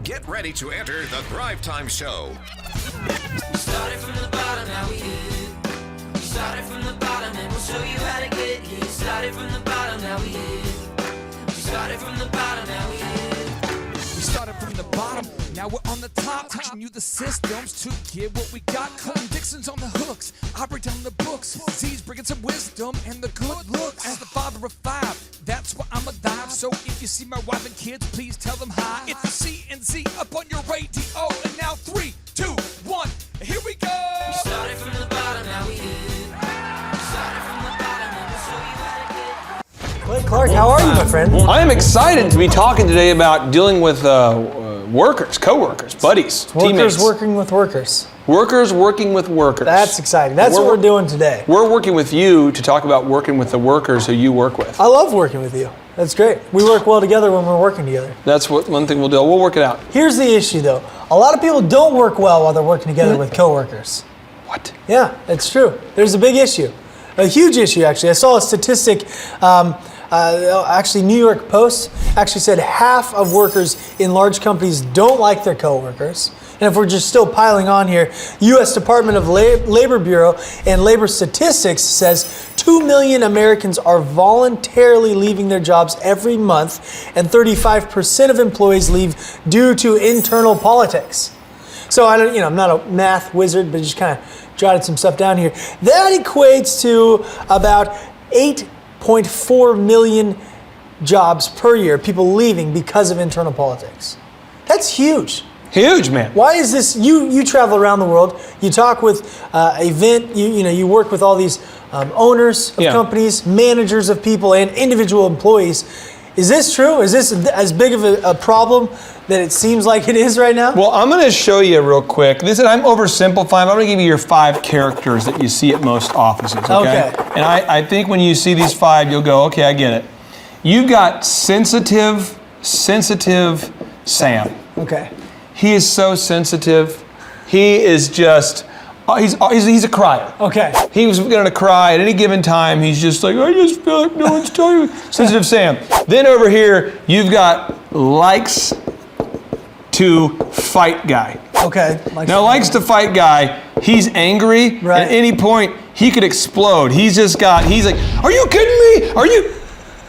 Get ready to enter the Thrive Time Show. We started from the bottom, now we here. We started from the bottom, and we'll show you how to get here. Started from the bottom, now we here. We started from the bottom, now we here. We started from the bottom, now we're on the top. Teaching you the systems to get what we got. Colin Dixon's on the hooks, I break down the books. Z's bringing some wisdom and the good looks. As the father of five, that's why I'm alive. So if you see my wife and kids, please tell them hi. It's the C&Z up on your radio. And now 3, 2, 1, here we go. We started from the bottom, now we here. We started from the bottom, and we'll show you how to get. Clay Clark, how are you, my friend? I am excited to be talking today about dealing with workers, co-workers, buddies, teammates. Workers working with workers. Workers working with workers. That's exciting. That's what we're doing today. We're working with you to talk about working with the workers who you work with. I love working with you. That's great. We work well together when we're working together. That's one thing we'll do. We'll work it out. Here's the issue, though. A lot of people don't work well while they're working together with coworkers. What? Yeah, it's true. There's a big issue. A huge issue, actually. I saw a statistic. Actually, New York Post actually said half of workers in large companies don't like their coworkers. And if we're just still piling on here, U.S. Department of Labor Bureau and Labor Statistics says 2 million Americans are voluntarily leaving their jobs every month, and 35% of employees leave due to internal politics. So I'm not a math wizard, but just kind of jotted some stuff down here. That equates to about 8.4 million jobs per year, people leaving because of internal politics. That's huge. Huge, man. Why is this? You travel around the world. You talk with you work with all these owners of companies, managers of people, and individual employees. Is this true? Is this as big of a problem that it seems like it is right now? Well, I'm going to show you real quick. I'm oversimplifying. I'm going to give you your 5 characters that you see at most offices. Okay. And I think when you see these 5, you'll go, okay, I get it. You've got sensitive Sam. Okay. He is so sensitive. He is just, he's a crier. Okay. He was going to cry at any given time. He's just like, I just feel like no one's telling me. Sensitive Sam. Then over here, you've got likes to fight guy. Okay. Likes to fight guy, he's angry. Right. At any point, he could explode. He's like, are you kidding me? Are you?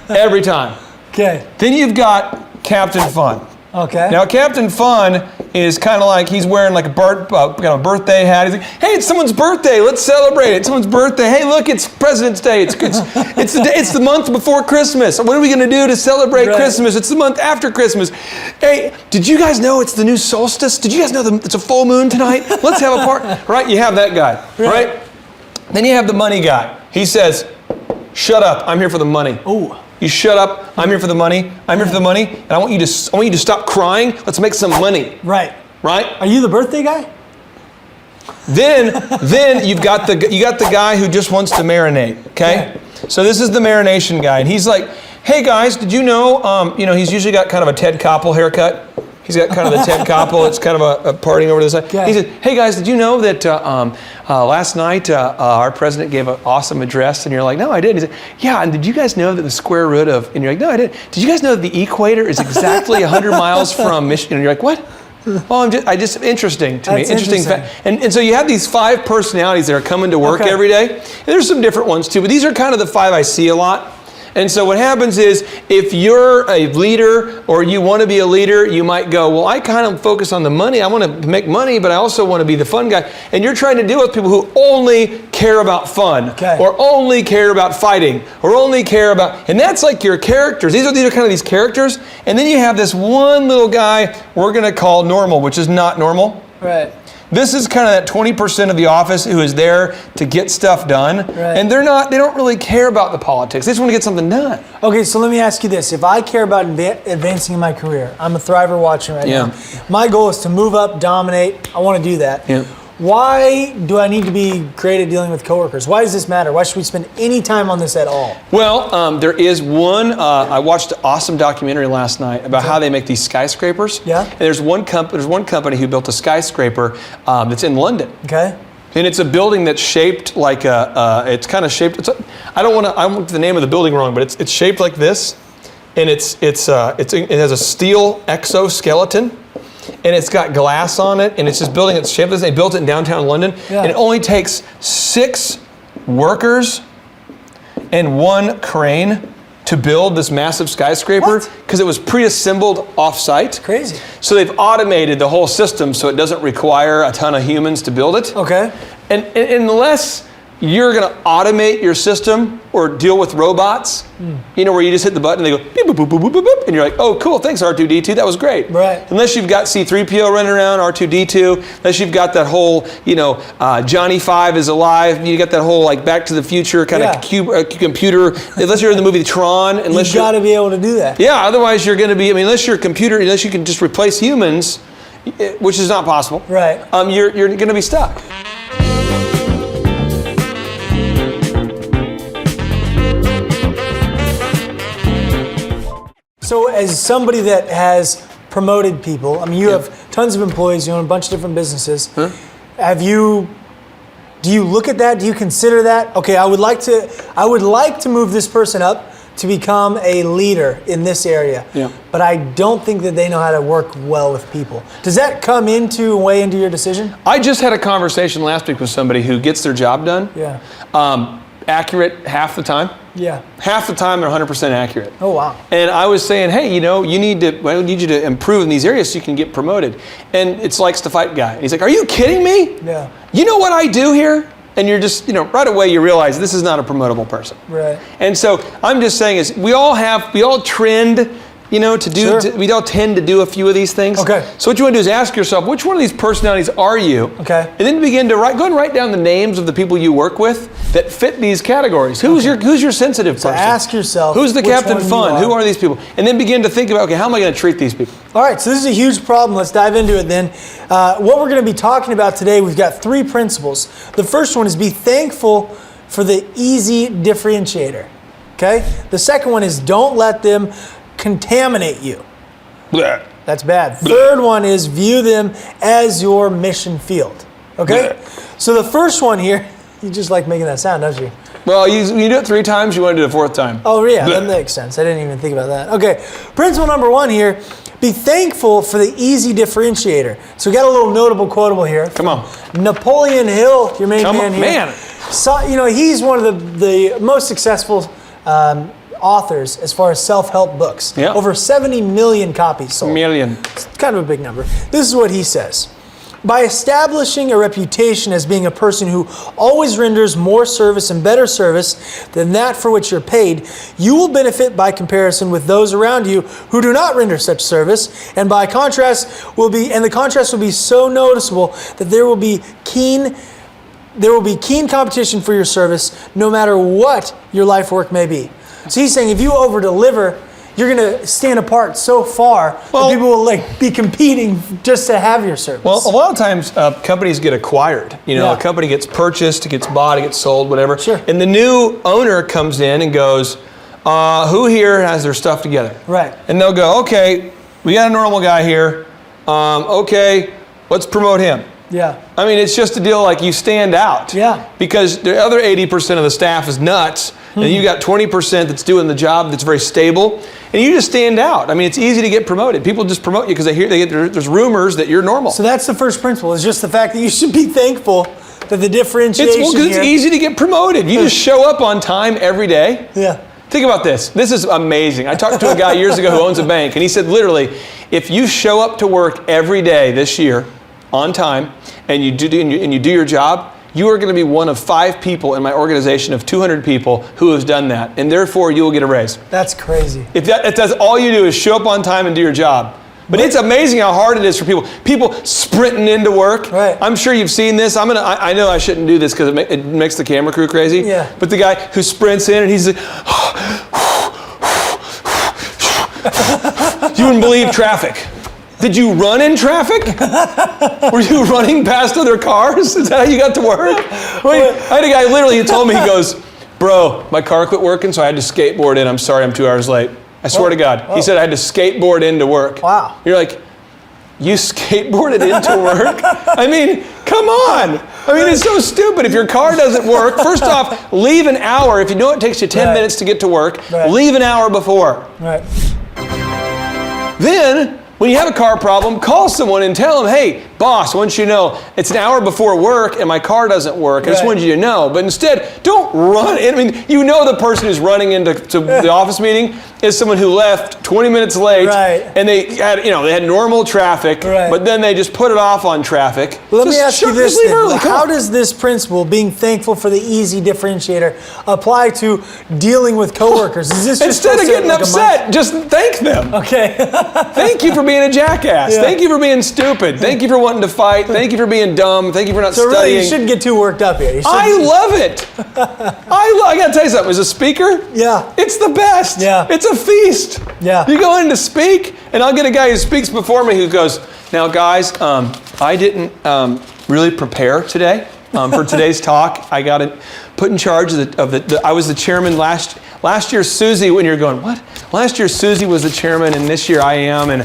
Every time. Okay. Then you've got Captain Fun. Okay. Now, Captain Fun is kind of like he's wearing like a birthday hat. He's like, hey, it's someone's birthday. Let's celebrate it. It's someone's birthday. Hey, look, it's President's Day. It's the month before Christmas. What are we going to do to celebrate Christmas? It's the month after Christmas. Hey, did you guys know it's the new solstice? Did you guys know it's a full moon tonight? Let's have a party. Right? You have that guy. Right? Then you have the money guy. He says, shut up. I'm here for the money. Ooh. You shut up. I'm here for the money. I'm here for the money, and I want you to stop crying. Let's make some money. Right. Right? Are you the birthday guy? Then you've got the guy who just wants to marinate. Okay. So this is the marination guy, and he's like, hey guys, did you know? He's usually got kind of a Ted Koppel haircut. He's got kind of the Ted Koppel. It's kind of a partying over to the side. Okay. He said, hey guys, did you know that last night our president gave an awesome address? And you're like, no, I didn't. He said, yeah, and did you guys know that the square root of, and you're like, no, I didn't. Did you guys know that the equator is exactly 100 miles from Michigan? And you're like, what? Well, interesting to me. Interesting fact. And so you have these 5 personalities that are coming to work every day. And there's some different ones too, but these are kind of the 5 I see a lot. And so what happens is, if you're a leader or you want to be a leader, you might go, well, I kind of focus on the money. I want to make money, but I also want to be the fun guy. And you're trying to deal with people who only care about fun, or only care about fighting, or only care about, and that's like your characters. These are kind of these characters. And then you have this one little guy we're going to call normal, which is not normal. Right. This is kind of that 20% of the office who is there to get stuff done. Right. And they don't really care about the politics. They just want to get something done. Okay, so let me ask you this. If I care about advancing in my career, I'm a Thriver watching right now. My goal is to move up, dominate. I want to do that. Yeah. Why do I need to be great at dealing with coworkers? Why does this matter? Why should we spend any time on this at all? Well, there is one, I watched an awesome documentary last night about how they make these skyscrapers. Yeah. And there's one company who built a skyscraper that's in London. Okay. And it's a building that's shaped like it's kind of shaped, I don't want the name of the building wrong, but it's shaped like this. And it has a steel exoskeleton. and it's got glass on it, and it's just building its shape. They built it in downtown London, and it only takes 6 workers and 1 crane to build this massive skyscraper because it was pre-assembled off-site. Crazy. So they've automated the whole system so it doesn't require a ton of humans to build it. Okay. And unless you're going to automate your system or deal with robots, you know, where you just hit the button and they go beep, boop, boop, boop, boop, boop, boop, and you're like, oh, cool, thanks, R2-D2, that was great. Right. Unless you've got C-3PO running around, R2-D2, unless you've got that whole, you know, Johnny 5 is alive, you got that whole, like, Back to the Future kind of computer, unless you're in the movie Tron, unless you've got to be able to do that. Yeah, otherwise you're going to be, I mean, unless you're a computer, unless you can just replace humans, which is not possible, right? You're going to be stuck. So as somebody that has promoted people, I mean, you have tons of employees, you own a bunch of different businesses. Do you look at that? Do you consider that? Okay, I would like to move this person up to become a leader in this area. Yeah. But I don't think that they know how to work well with people. Does that come way into your decision? I just had a conversation last week with somebody who gets their job done. Yeah. Accurate half the time. Yeah. Half the time they're 100% accurate. Oh, wow. And I was saying, hey, you know, I need you to improve in these areas so you can get promoted. And it's likes to fight guy. And he's like, are you kidding me? Yeah. You know what I do here? And you're just, you know, right away you realize this is not a promotable person. Right. And so I'm just saying is we all trend, you know, to do, we all tend to do a few of these things. Okay. So what you want to do is ask yourself, which one of these personalities are you? Okay. And then begin to go and write down the names of the people you work with that fit these categories. Who's your sensitive person? Ask yourself, who's the Captain Fun? Who are these people? And then begin to think about, okay, how am I going to treat these people? All right, so this is a huge problem. Let's dive into it then. What we're going to be talking about today, we've got 3 principles. The first one is be thankful for the easy differentiator. Okay? The second one is don't let them contaminate you. Blech. That's bad. Third one is view them as your mission field. Okay? So the first one here, you just like making that sound, don't you? Well, you do it 3 times, you want to do it a 4th time. Oh, yeah, that makes sense. I didn't even think about that. Okay, principle number 1 here, be thankful for the easy differentiator. So we got a little notable quotable here. Come on. Napoleon Hill, your main man here. Man. So, you know, he's one of the most successful authors as far as self-help books. Yeah. Over 70 million copies sold. It's kind of a big number. This is what he says. By establishing a reputation as being a person who always renders more service and better service than that for which you're paid, you will benefit by comparison with those around you who do not render such service, and by contrast the contrast will be so noticeable that there will be keen competition for your service no matter what your life work may be. So he's saying if you over-deliver, you're going to stand apart so far that people will be competing just to have your service. Well, a lot of times companies get acquired. You know, a company gets purchased, it gets bought, it gets sold, whatever. Sure. And the new owner comes in and goes, who here has their stuff together? Right. And they'll go, okay, we got a normal guy here. Okay, let's promote him. Yeah. I mean, it's just a deal like you stand out. Yeah. Because the other 80% of the staff is nuts, and you got 20% that's doing the job that's very stable, and you just stand out. I mean, it's easy to get promoted. People just promote you because there's rumors that you're normal. So that's the first principle, is just the fact that you should be thankful that the differentiation it's easy to get promoted. You just show up on time every day. Yeah. Think about this. This is amazing. I talked to a guy years ago who owns a bank, and he said literally, if you show up to work every day this year on time, and you do your job, you are going to be one of 5 people in my organization of 200 people who has done that, and therefore you will get a raise. That's crazy. If that's all you do is show up on time and do your job. But it's amazing how hard it is for people sprinting into work. Right. I'm sure you've seen this. I know I shouldn't do this because it makes the camera crew crazy. Yeah. But the guy who sprints in and he's like, you wouldn't believe traffic. Did you run in traffic? Were you running past other cars? Is that how you got to work? Wait, I had a guy literally who told me, he goes, bro, my car quit working, so I had to skateboard in. I'm sorry, I'm 2 hours late. I swear to God. He said I had to skateboard into work. Wow. You're like, you skateboarded into work? I mean, come on. I mean, it's so stupid. If your car doesn't work, first off, leave an hour. If you know it takes you 10 minutes to get to work, leave an hour before. Right. Then, When you have a car problem, call someone and tell them, hey, boss, I want you to know it's an hour before work and my car doesn't work. I just wanted you to know. But instead, don't run. I mean, you know the person who's running into the office meeting is someone who left 20 minutes late. Right. And they had normal traffic, but then they just put it off on traffic. Let me ask you this then. Early. How does this principle, being thankful for the easy differentiator, apply to dealing with coworkers? Is this just instead of getting upset, just thank them. Okay. Thank you for being a jackass. Yeah. Thank you for being stupid. Thank you for wanting to fight. Thank you for being dumb. Thank you for not studying. So really, you shouldn't get too worked up here. I love it. I got to tell you something. As a speaker, it's the best. Yeah. It's a feast. Yeah. You go in to speak, and I'll get a guy who speaks before me who goes, now guys, I didn't really prepare today for today's talk. I got it put in charge of the I was the chairman last year. Susie, when you're going, what? Last year Susie was the chairman, and this year I am, and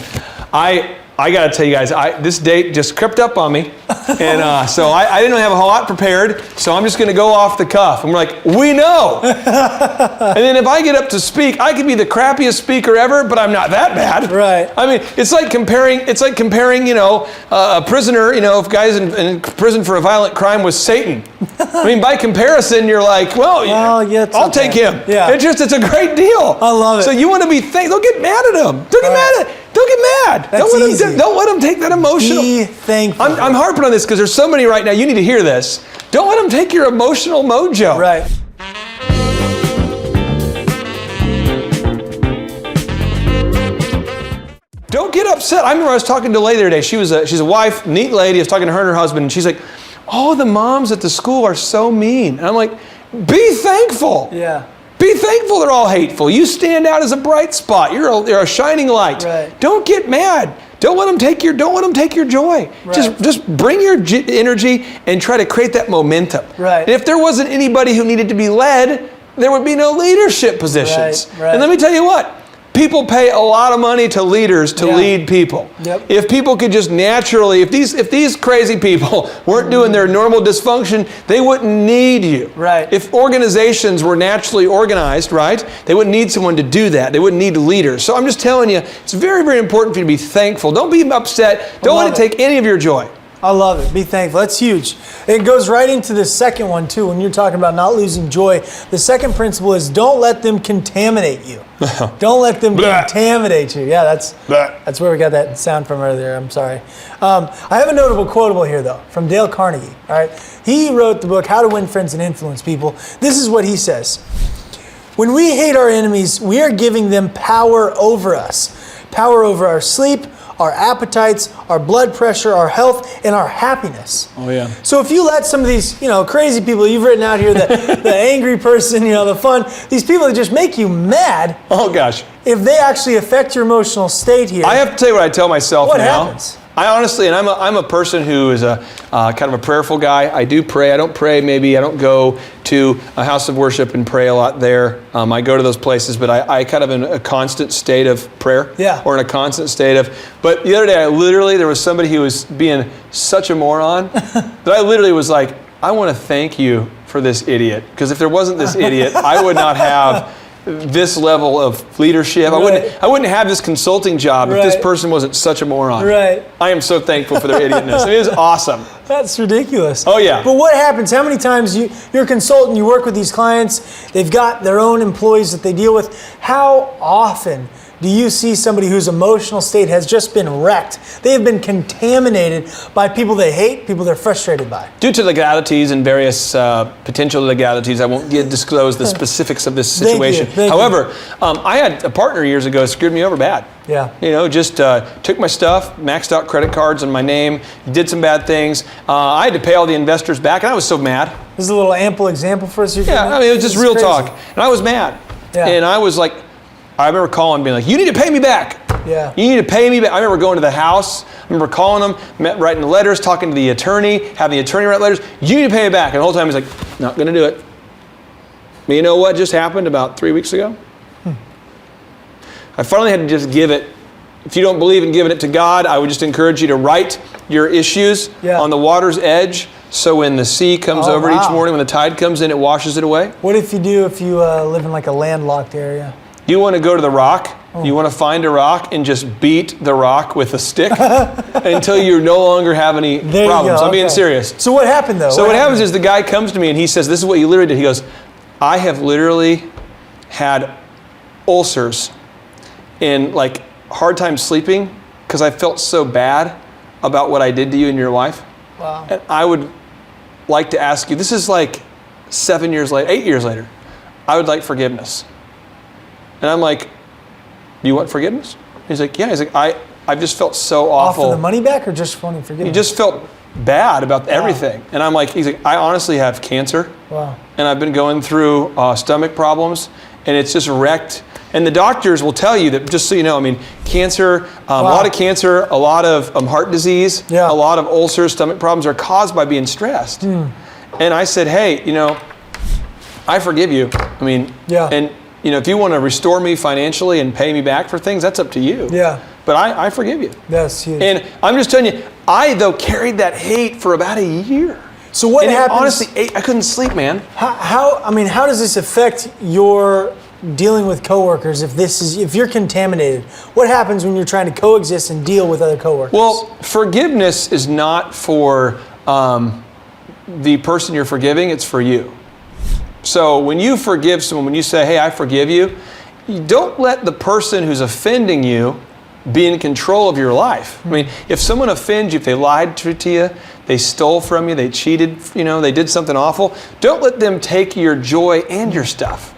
I got to tell you guys, this date just crept up on me, and so I didn't have a whole lot prepared, so I'm just going to go off the cuff. And we're like, we know. And then if I get up to speak, I could be the crappiest speaker ever, but I'm not that bad. Right. I mean, it's like comparing, a prisoner, if guys in prison for a violent crime was Satan. I mean, by comparison, you're like, I'll take him. Yeah. It's a great deal. I love it. So you want to be don't get mad at him. Don't get mad at him. Don't get mad. Don't let them take that emotional. Be thankful. I'm harping on this because there's somebody right now, you need to hear this. Don't let them take your emotional mojo. Right. Don't get upset. I remember I was talking to a lady the other day. She's a wife, neat lady. I was talking to her and her husband, and she's like, oh, the moms at the school are so mean. And I'm like, be thankful. Yeah. Be thankful they're all hateful. You stand out as a bright spot. You're a shining light. Right. Don't get mad. Don't let them take your joy. Right. Just bring your energy and try to create that momentum. Right. And if there wasn't anybody who needed to be led, there would be no leadership positions. Right. And let me tell you what, people pay a lot of money to leaders to lead people. Yep. If people could just naturally, if these crazy people weren't doing their normal dysfunction, they wouldn't need you. Right. If organizations were naturally organized, right, they wouldn't need someone to do that. They wouldn't need leaders. So I'm just telling you, it's very, very important for you to be thankful. Don't be upset. Don't let it take any of your joy. I love it. Be thankful. That's huge. It goes right into the second one, too, when you're talking about not losing joy. The second principle is don't let them contaminate you. Don't let them contaminate you. Yeah, that's where we got that sound from earlier. I'm sorry. I have a notable quotable here, though, from Dale Carnegie. All right, he wrote the book, How to Win Friends and Influence People. This is what he says. When we hate our enemies, we are giving them power over us. Power over our sleep, our appetites, our blood pressure, our health, and our happiness. Oh, yeah. So if you let some of these, crazy people you've written out here, the angry person, the fun, these people that just make you mad. Oh, gosh. If they actually affect your emotional state here. I have to tell you what I tell myself now. What happens? I honestly, and I'm a person who is a kind of a prayerful guy. I do pray. I don't pray maybe. I don't go to a house of worship and pray a lot there. I go to those places, but I kind of in a constant state of prayer. Yeah. Or in a constant state of, but the other day there was somebody who was being such a moron that I literally was like, I want to thank you for this idiot. Because if there wasn't this idiot, I would not have this level of leadership. Right. I wouldn't have this consulting job if this person wasn't such a moron. Right. I am so thankful for their idiotness. It is awesome. That's ridiculous. Oh, yeah. But what happens? How many times you're a consultant, you work with these clients, they've got their own employees that they deal with. How often do you see somebody whose emotional state has just been wrecked? They have been contaminated by people they hate, people they're frustrated by. Due to legalities and various potential legalities, I won't disclose the specifics of this situation. However, I had a partner years ago who screwed me over bad. Yeah. Just took my stuff, maxed out credit cards in my name, did some bad things. I had to pay all the investors back, and I was so mad. This is a little ample example for us. Yeah, I mean, it was just real talk. And I was mad. Yeah. And I was like, I remember calling and being like, you need to pay me back. Yeah. You need to pay me back. I remember going to the house. I remember calling them, writing letters, talking to the attorney, having the attorney write letters. You need to pay me back. And the whole time he's like, not going to do it. But you know what just happened about 3 weeks ago? I finally had to just give it. If you don't believe in giving it to God, I would just encourage you to write your issues on the water's edge. So when the sea comes over each morning, when the tide comes in, it washes it away. What if you live in like a landlocked area? You want to go to the rock You want to find a rock and just beat the rock with a stick until you no longer have any problems. I'm being serious. So what happened though? So what happens is the guy comes to me and he says, this is what you literally did. He goes, I have literally had ulcers and like hard time sleeping because I felt so bad about what I did to you and your wife. Wow. And I would like to ask you, this is like 8 years later, I would like forgiveness. And I'm like, you want forgiveness? He's like, yeah. He's like, I've just felt so awful. Offer the money back or just wanting forgiveness? He just felt bad about everything. And I'm like, he's like, I honestly have cancer. Wow. And I've been going through stomach problems and it's just wrecked. And the doctors will tell you that, just so you know, I mean, cancer, a lot of cancer, a lot of heart disease, a lot of ulcers, stomach problems are caused by being stressed. And I said, hey, you know, I forgive you. I mean, and you know, if you want to restore me financially and pay me back for things, that's up to you. Yeah. But I forgive you. That's huge. And I'm just telling you, I, though, carried that hate for about a year. So what happens? Honestly, I couldn't sleep, man. How does this affect your dealing with coworkers if you're contaminated? What happens when you're trying to coexist and deal with other coworkers? Well, forgiveness is not for the person you're forgiving, it's for you. So when you forgive someone, when you say, hey, I forgive you, don't let the person who's offending you be in control of your life. I mean, if someone offends you, if they lied to you, they stole from you, they cheated, you know, they did something awful, don't let them take your joy and your stuff.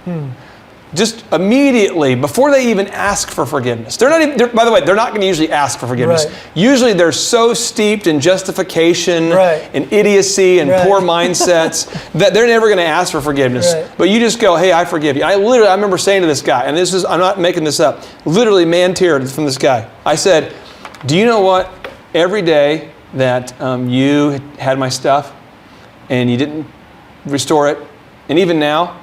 Just immediately, before they even ask for forgiveness. By the way, they're not going to usually ask for forgiveness. Right. Usually they're so steeped in justification and idiocy and poor mindsets that they're never going to ask for forgiveness. But you just go, hey, I forgive you. I remember saying to this guy, and I'm not making this up, literally man-teared from this guy. I said, do you know what? Every day that you had my stuff and you didn't restore it, and even now,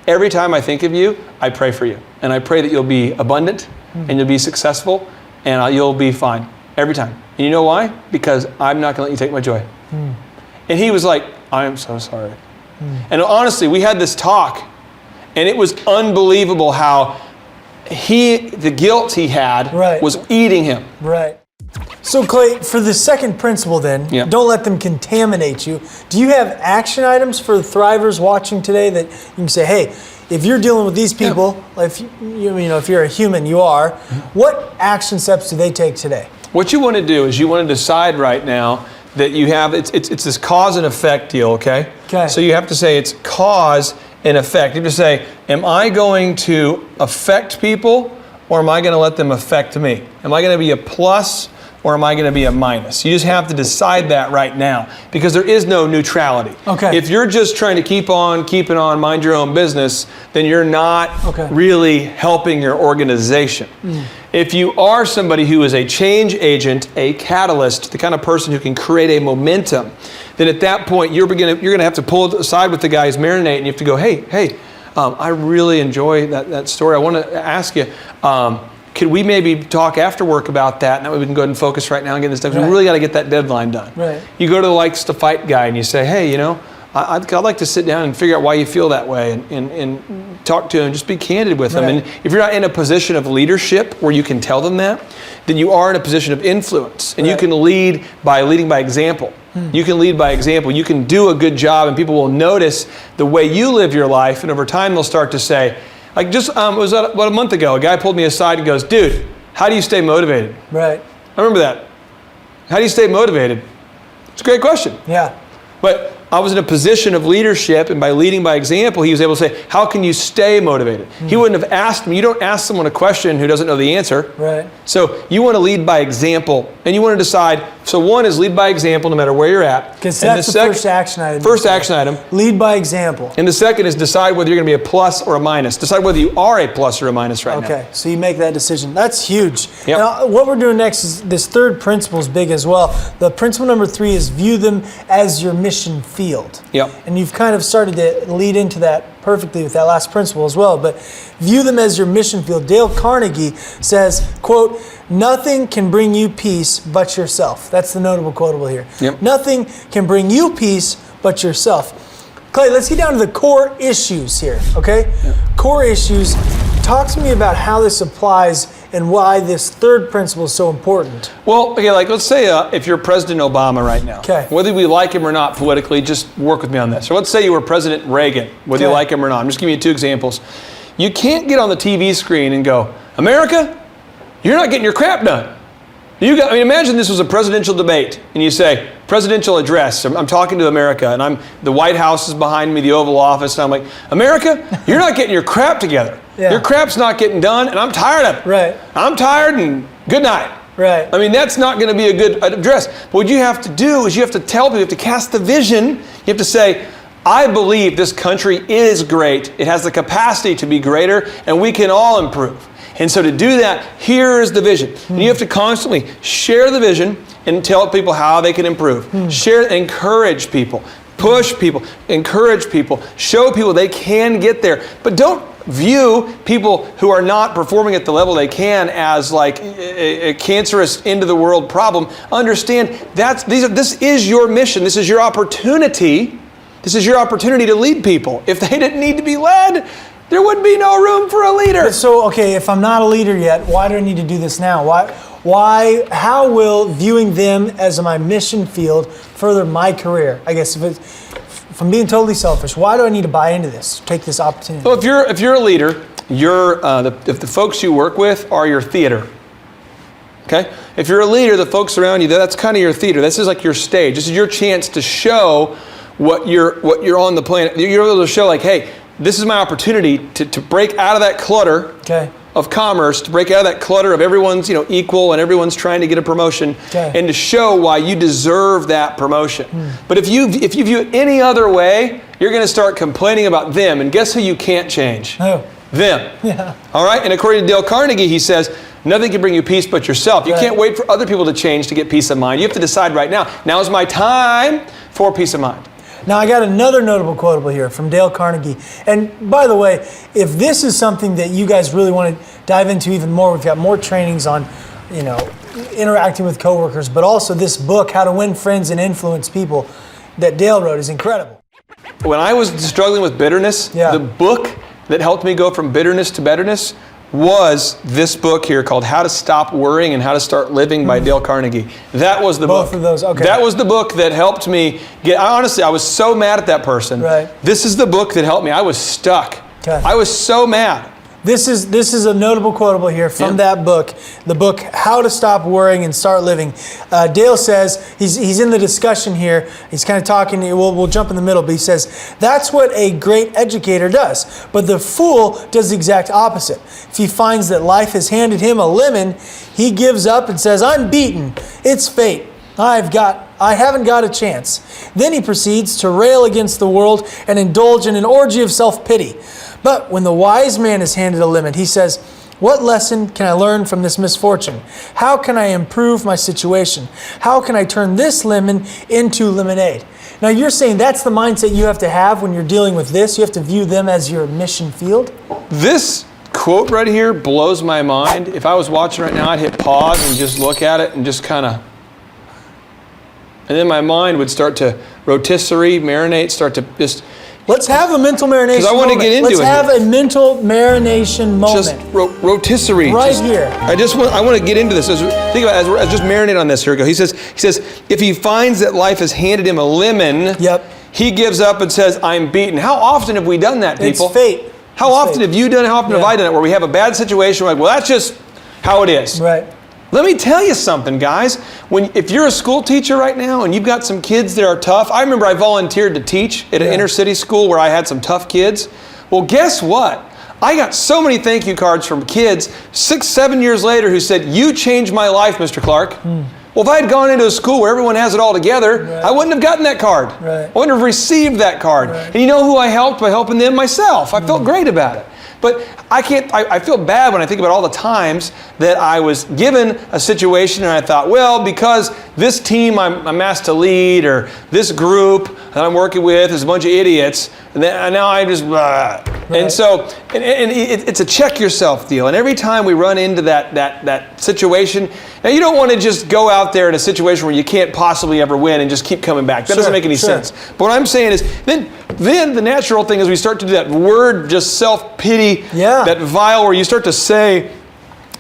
every time I think of you, I pray for you. And I pray that you'll be abundant and you'll be successful and you'll be fine. Every time. And you know why? Because I'm not going to let you take my joy. And he was like, I am so sorry. And honestly, we had this talk and it was unbelievable how the guilt he had was eating him. Right. So Clay, for the second principle then, don't let them contaminate you. Do you have action items for the thrivers watching today that you can say, hey, if you're dealing with these people, if you're a human, you are, what action steps do they take today? What you want to do is you want to decide right now that you have, it's this cause and effect deal, okay? So you have to say it's cause and effect. You have to say, am I going to affect people or am I going to let them affect me? Am I going to be a plus or am I going to be a minus? You just have to decide that right now because there is no neutrality. If you're just trying to keep on, mind your own business, then you're not really helping your organization. If you are somebody who is a change agent, a catalyst, the kind of person who can create a momentum, then at that point you're going to have to pull aside with the guys, marinate, and you have to go, hey, I really enjoy that story. I want to ask you, could we maybe talk after work about that? And that way we can go ahead and focus right now and get this done. We really got to get that deadline done. You go to the likes to fight guy and you say, hey, you know, I'd like to sit down and figure out why you feel that way and talk to him, just be candid with them. And if you're not in a position of leadership where you can tell them that, then you are in a position of influence. And you can lead by leading by example. You can lead by example. You can do a good job and people will notice the way you live your life. And over time they'll start to say, like just, it was about a month ago, a guy pulled me aside and goes, dude, how do you stay motivated? I remember that. How do you stay motivated? It's a great question. But I was in a position of leadership, and by leading by example, he was able to say, how can you stay motivated? He wouldn't have asked me. You don't ask someone a question who doesn't know the answer. So you want to lead by example, and you want to decide, so one is lead by example no matter where you're at. Because that's the first action item. First action item. Lead by example. And the second is decide whether you're going to be a plus or a minus. Decide whether you are a plus or a minus right now. So you make that decision. That's huge. Now, what we're doing next is this third principle is big as well. The principle number 3 is view them as your mission field. And you've kind of started to lead into that perfectly with that last principle as well. But view them as your mission field. Dale Carnegie says, quote, nothing can bring you peace but yourself. That's the notable quotable here. Nothing can bring you peace but yourself. Clay, let's get down to the core issues here, okay? Core issues. Talk to me about how this applies and why this third principle is so important. Well, okay, like let's say if you're President Obama right now, Okay. whether we like him or not politically, just work with me on this. Or let's say you were President Reagan, whether you Okay. like him or not. I'm just giving you 2 examples. You can't get on the TV screen and go, America, you're not getting your crap done. Imagine this was a presidential debate, and you say, presidential address. I'm talking to America, and the White House is behind me, the Oval Office, and I'm like, America, you're not getting your crap together. Yeah. Your crap's not getting done, and I'm tired of it. Right. I'm tired, and good night. Right. I mean, that's not going to be a good address. But what you have to do is you have to tell people, you have to cast the vision. You have to say, I believe this country is great. It has the capacity to be greater, and we can all improve. And so to do that, here is the vision. And you have to constantly share the vision and tell people how they can improve. Share, encourage people, push people, encourage people, show people they can get there. But don't view people who are not performing at the level they can as like a cancerous end of the world problem. Understand this is your mission. This is your opportunity. This is your opportunity to lead people. If they didn't need to be led, there would be no room for a leader. So, okay, if I'm not a leader yet, why do I need to do this now? How will viewing them as my mission field further my career? I guess if I'm being totally selfish, why do I need to buy into this, take this opportunity? Well, if you're a leader, if the folks you work with are your theater. Okay? If you're a leader, the folks around you, that's kind of your theater. This is like your stage. This is your chance to show what you're on the planet. You're able to show like, hey, this is my opportunity to break out of that clutter of commerce, to break out of that clutter of everyone's equal and everyone's trying to get a promotion, and to show why you deserve that promotion. But if you view it any other way, you're going to start complaining about them. And guess who you can't change? Oh. Them. Yeah. All right? And according to Dale Carnegie, he says, nothing can bring you peace but yourself. You can't wait for other people to change to get peace of mind. You have to decide right now. Now is my time for peace of mind. Now, I got another notable quotable here from Dale Carnegie. And by the way, if this is something that you guys really want to dive into even more, we've got more trainings on, interacting with coworkers, but also this book, How to Win Friends and Influence People, that Dale wrote is incredible. When I was struggling with bitterness, the book that helped me go from bitterness to betterness was this book here called How to Stop Worrying and How to Start Living by Dale Carnegie. That was the book. Both of those, okay. That was the book that helped me honestly, I was so mad at that person. Right. This is the book that helped me. I was stuck. Okay. I was so mad. This is a notable quotable here from that book, the book How to Stop Worrying and Start Living. Dale says, he's in the discussion here, he's kind of talking, we'll jump in the middle, but he says, that's what a great educator does, but the fool does the exact opposite. If he finds that life has handed him a lemon, he gives up and says, I'm beaten, it's fate. I haven't got a chance. Then he proceeds to rail against the world and indulge in an orgy of self-pity. But when the wise man is handed a lemon, he says, what lesson can I learn from this misfortune? How can I improve my situation? How can I turn this lemon into lemonade? Now you're saying that's the mindset you have to have when you're dealing with this. You have to view them as your mission field. This quote right here blows my mind. If I was watching right now, I'd hit pause and just look at it and just kind of... And then my mind would start to rotisserie, marinate, start to just... Let's have a mental marination moment. Because I want to get into it. Let's have a mental marination moment. Just rotisserie. Right here. I want to get into this. Think about it, as just marinate on this. Here we go. He says, if he finds that life has handed him a lemon, he gives up and says, I'm beaten. How often have we done that, people? It's fate. How often have you done it? How often have I done it? Where we have a bad situation, we're like, well, that's just how it is. Right. Let me tell you something, guys. If you're a school teacher right now and you've got some kids that are tough, I remember I volunteered to teach at an inner city school where I had some tough kids. Well, guess what? I got so many thank you cards from kids 6-7 years later who said, you changed my life, Mr. Clark. Well, if I had gone into a school where everyone has it all together, I wouldn't have gotten that card. I wouldn't have received that card. And you know who I helped by helping them? Myself. I felt great about it. But I feel bad when I think about all the times that I was given a situation and I thought, well, because this team I'm asked to lead, or this group that I'm working with is a bunch of idiots, and now I just, and so, it's a check yourself deal. And every time we run into that situation, now you don't want to just go out there in a situation where you can't possibly ever win and just keep coming back. That doesn't make any sense. But what I'm saying is, then the natural thing is we start to do that word, just self-pity, that vile, where you start to say,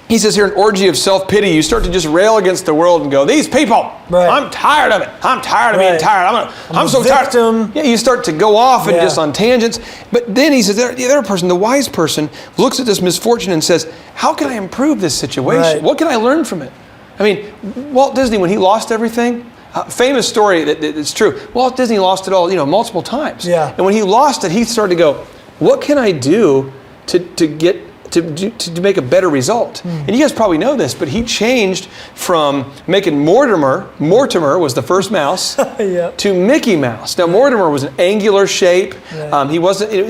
he says here, an orgy of self-pity. You start to just rail against the world and go, these people, I'm tired of it. I'm tired of being tired. I'm so tired. Yeah, you start to go off and just on tangents. But then he says, the other person, the wise person, looks at this misfortune and says, how can I improve this situation? What can I learn from it? I mean, Walt Disney, when he lost everything, famous story that's true. Walt Disney lost it all, multiple times. Yeah. And when he lost it, he started to go, what can I do to make a better result? And you guys probably know this, but he changed from making Mortimer was the first mouse, to Mickey Mouse. Now Mortimer was an angular shape. He wasn't. It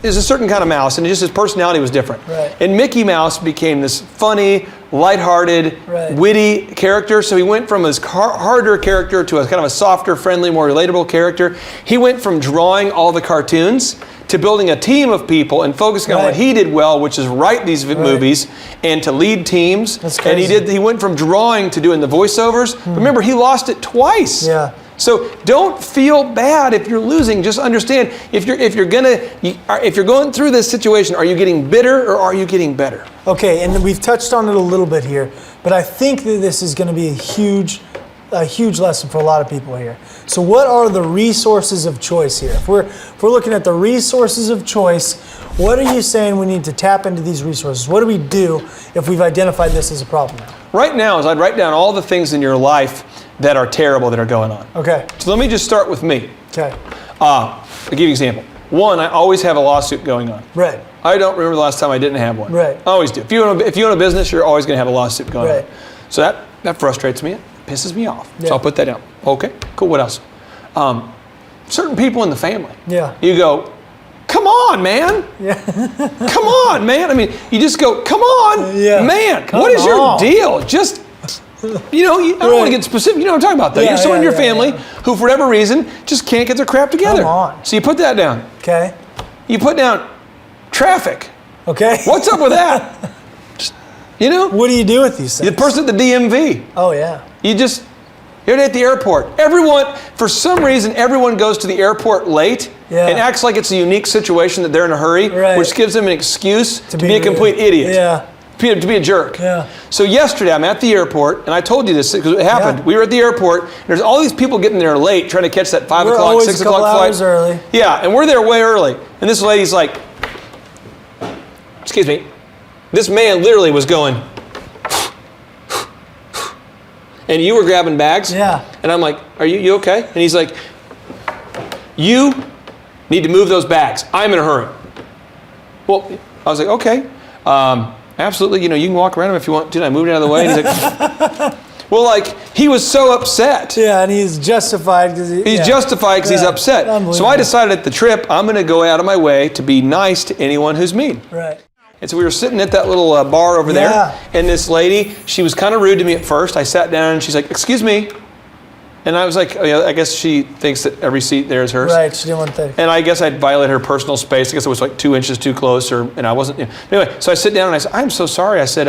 was a certain kind of mouse, and just his personality was different. And Mickey Mouse became this funny, lighthearted, witty character. So he went from his harder character to a kind of a softer, friendly, more relatable character. He went from drawing all the cartoons to building a team of people and focusing on what he did well, which is write these movies and to lead teams. That's crazy. And he went from drawing to doing the voiceovers. Remember, he lost it twice. Yeah. So don't feel bad if you're losing. Just understand, if you're going through this situation, are you getting bitter or are you getting better? Okay, and we've touched on it a little bit here, but I think that this is going to be a huge lesson for a lot of people here. So what are the resources of choice here? If we're looking at the resources of choice, what are you saying we need to tap into these resources? What do we do if we've identified this as a problem now? Right now is I'd write down all the things in your life that are terrible that are going on. Okay. So let me just start with me. Okay. I'll give you an example. One, I always have a lawsuit going on. Right. I don't remember the last time I didn't have one. Right. I always do. If you own a business, you're always going to have a lawsuit going on. So that frustrates me. It pisses me off. Yeah. So I'll put that down. Okay, cool. What else? Certain people in the family. Yeah. You go, come on, man. Yeah. Come on, man. I mean, you just go, come on, man. What is your deal? Just, I don't want to get specific. You know what I'm talking about, though. You're someone in your family who, for whatever reason, just can't get their crap together. Come on. So you put that down. Okay. You put down traffic. Okay. What's up with that? What do you do with these things? The person at the DMV. Oh, yeah. You're at the airport. For some reason, everyone goes to the airport late and acts like it's a unique situation that they're in a hurry, which gives them an excuse to be a complete idiot. Yeah. To be a jerk. Yeah. So yesterday, I'm at the airport, and I told you this because it happened. Yeah. We were at the airport, and there's all these people getting there late, trying to catch that 5 o'clock, 6 o'clock flight. Hours early. Yeah, and we're there way early. And this lady's like, excuse me, this man literally was going, and you were grabbing bags. Yeah. And I'm like, are you okay? And he's like, you need to move those bags. I'm in a hurry. Well, I was like, okay. Absolutely, you can walk around him if you want to. And I moved out of the way. And he's like, well, he was so upset. Yeah, and he's justified because he's upset. So I decided at the trip, I'm going to go out of my way to be nice to anyone who's mean. Right. And so we were sitting at that little bar over there, and this lady, she was kind of rude to me at first. I sat down, and she's like, excuse me. And I was like, I guess she thinks that every seat there is hers. Right, she didn't want to. And I guess I'd violated her personal space. I guess it was 2 inches too close, and I wasn't. Anyway, so I sit down and I said, I'm so sorry. I said,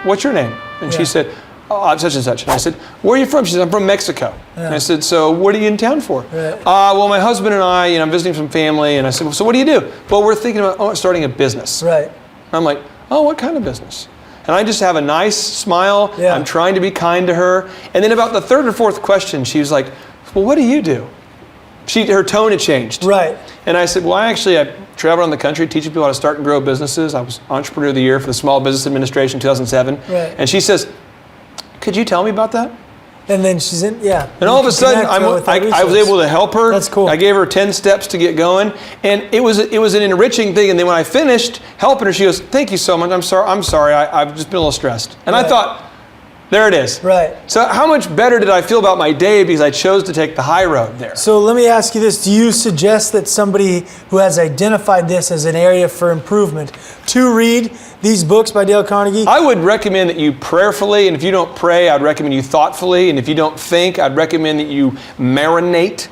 what's your name? And she said, I'm such and such. And I said, where are you from? She said, I'm from Mexico. Yeah. And I said, so what are you in town for? Right. Well, my husband and I, I'm visiting some family. And I said, well, so what do you do? Well, we're thinking about starting a business. Right. And I'm like, oh, what kind of business? And I just have a nice smile. Yeah. I'm trying to be kind to her. And then about the third or fourth question, she was like, well, what do you do? Her tone had changed. Right. And I said, well, I travel around the country teaching people how to start and grow businesses. I was Entrepreneur of the Year for the Small Business Administration 2007. Right. And she says, could you tell me about that? And then she's in, And all of a sudden, I was able to help her. That's cool. I gave her 10 steps to get going. And it was an enriching thing. And then when I finished helping her, she goes, thank you so much. I'm sorry. I've just been a little stressed. And I thought, there it is. Right. So how much better did I feel about my day because I chose to take the high road there? So let me ask you this. Do you suggest that somebody who has identified this as an area for improvement to read these books by Dale Carnegie? I would recommend that you prayerfully, and if you don't pray, I'd recommend you thoughtfully, and if you don't think, I'd recommend that you marinate.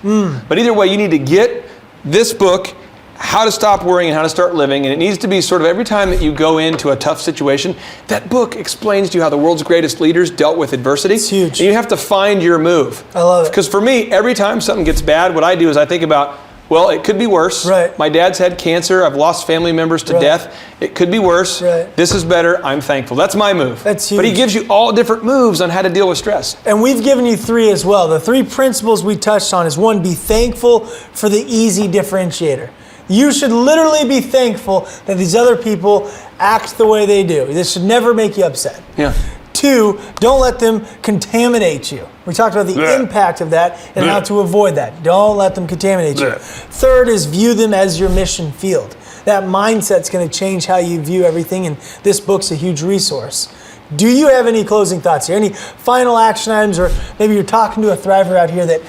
But either way, you need to get this book, How to Stop Worrying and How to Start Living, and it needs to be sort of every time that you go into a tough situation, that book explains to you how the world's greatest leaders dealt with adversity. It's huge. And you have to find your move. I love it. Because for me, every time something gets bad, what I do is I think about, Well, it could be worse. Right. My dad's had cancer. I've lost family members to death. It could be worse. Right. This is better. I'm thankful. That's my move. That's huge. But he gives you all different moves on how to deal with stress. And we've given you 3 as well. The 3 principles we touched on is 1, be thankful for the easy differentiator. You should literally be thankful that these other people act the way they do. This should never make you upset. Yeah. 2, don't let them contaminate you. We talked about the impact of that and how to avoid that. Don't let them contaminate you. 3rd is view them as your mission field. That mindset's going to change how you view everything, and this book's a huge resource. Do you have any closing thoughts here? Any final action items, or maybe you're talking to a thriver out here that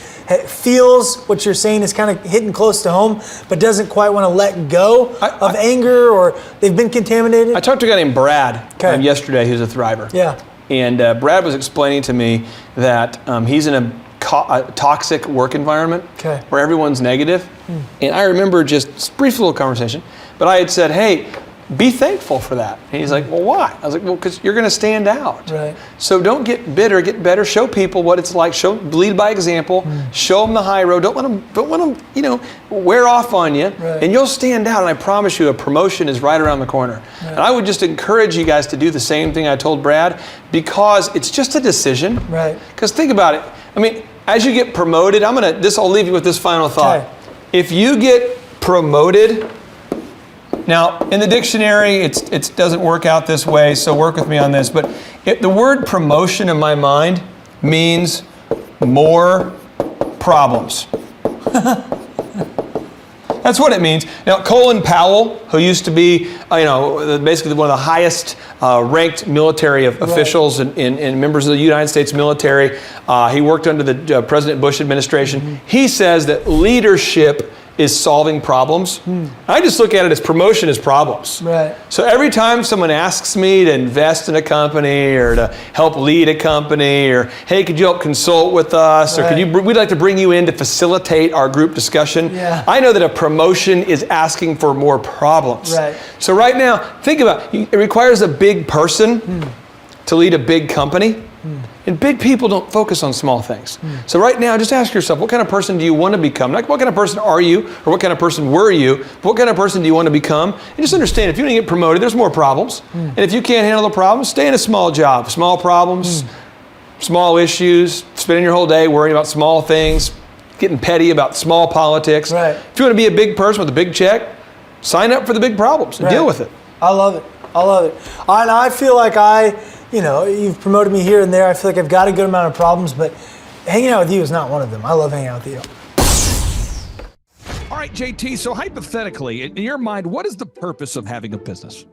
feels what you're saying is kind of hitting close to home, but doesn't quite want to let go of anger, or they've been contaminated? I talked to a guy named Brad yesterday who's a thriver. Yeah. And Brad was explaining to me that he's in a toxic work environment where everyone's negative. And I remember just brief little conversation, but I had said, hey, be thankful for that. And he's like, well, why? I was like, well, because you're going to stand out. Right. So don't get bitter, get better. Show people what it's like. Lead by example. Show them the high road. Don't let them, wear off on you. Right. And you'll stand out. And I promise you, a promotion is right around the corner. Right. And I would just encourage you guys to do the same thing I told Brad, because it's just a decision. Right. Because think about it. I mean, as you get promoted, I'll leave you with this final thought. Okay. If you get promoted, now, in the dictionary, it doesn't work out this way, so work with me on this. But the word promotion in my mind means more problems. That's what it means. Now, Colin Powell, who used to be, basically one of the highest ranked military officials and members of the United States military, he worked under the President Bush administration. He says that leadership is solving problems. I just look at it as promotion is problems. Right. So every time someone asks me to invest in a company or to help lead a company, or hey, could you help consult with us, or we'd like to bring you in to facilitate our group discussion. Yeah. I know that a promotion is asking for more problems. Right. So right now, think about it. It requires a big person to lead a big company. And big people don't focus on small things. So right now, just ask yourself, what kind of person do you want to become? Not what kind of person are you, or what kind of person were you, but what kind of person do you want to become? And just understand, if you don't get promoted, there's more problems. And if you can't handle the problems, stay in a small job. Small problems, small issues, spending your whole day worrying about small things, getting petty about small politics. Right. If you want to be a big person with a big check, sign up for the big problems and deal with it. I love it. And I feel like you've promoted me here and there. I feel like I've got a good amount of problems, but hanging out with you is not one of them. I love hanging out with you. All right, JT, so hypothetically, in your mind, what is the purpose of having a business?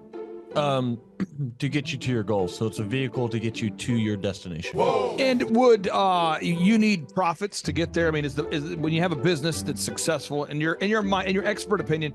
To get you to your goals. So it's a vehicle to get you to your destination. Whoa. And would you need profits to get there? I mean, is when you have a business that's successful, in your mind, in your expert opinion,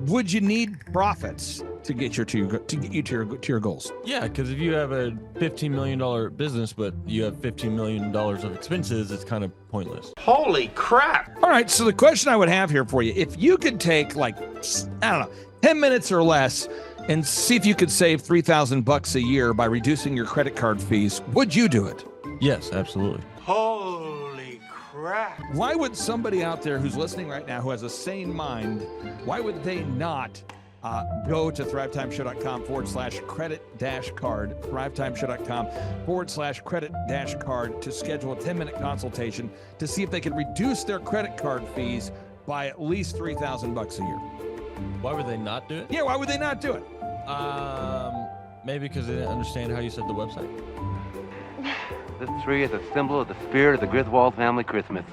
would you need profits to get you to your goals? Yeah, because if you have a $15 million business, but you have $15 million of expenses, it's kind of pointless. Holy crap! All right, so the question I would have here for you, if you could take 10 minutes or less and see if you could save $3,000 a year by reducing your credit card fees, would you do it? Yes, absolutely. Holy crap! Why would somebody out there who's listening right now who has a sane mind, why would they not go to thrivetimeshow.com/credit-card, thrivetimeshow.com/credit-card to schedule a 10-minute consultation to see if they can reduce their credit card fees by at least $3,000 a year. Why would they not do it? Yeah, why would they not do it? Maybe because they didn't understand how you said the website. This tree is a symbol of the spirit of the Griswold family Christmas.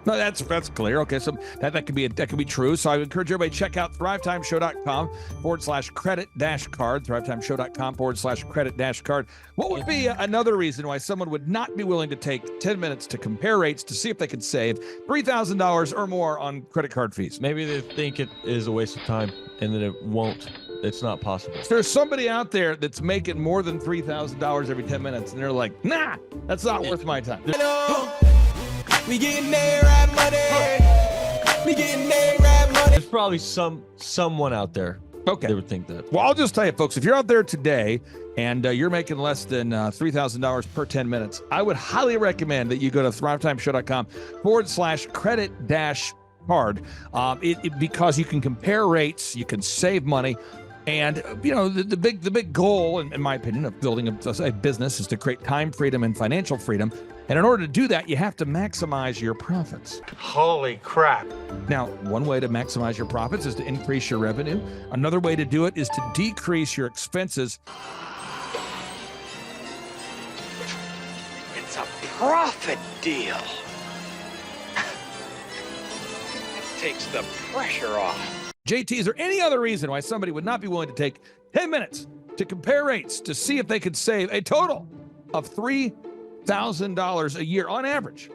No, that's clear. Okay, so that could be true. So I would encourage everybody to check out thrivetimeshow.com/credit-card, thrivetimeshow.com/credit-card. What would be another reason why someone would not be willing to take 10 minutes to compare rates to see if they could save $3,000 or more on credit card fees? Maybe they think it is a waste of time and that it won't. It's not possible. If there's somebody out there that's making more than $3,000 every 10 minutes and they're like, nah, that's not worth my time. We getting there, right money. We getting there, right money. There's probably someone out there that would think that. Well, I'll just tell you, folks, if you're out there today and you're making less than $3,000 per 10 minutes, I would highly recommend that you go to thrivetimeshow.com/credit-card. card, because you can compare rates, you can save money. And, the big goal, in my opinion, of building a business is to create time freedom and financial freedom. And in order to do that, you have to maximize your profits. Holy crap. Now, one way to maximize your profits is to increase your revenue. Another way to do it is to decrease your expenses. It's a profit deal. It takes the pressure off. JT, is there any other reason why somebody would not be willing to take 10 minutes to compare rates to see if they could save a total of $3,000 a year on average?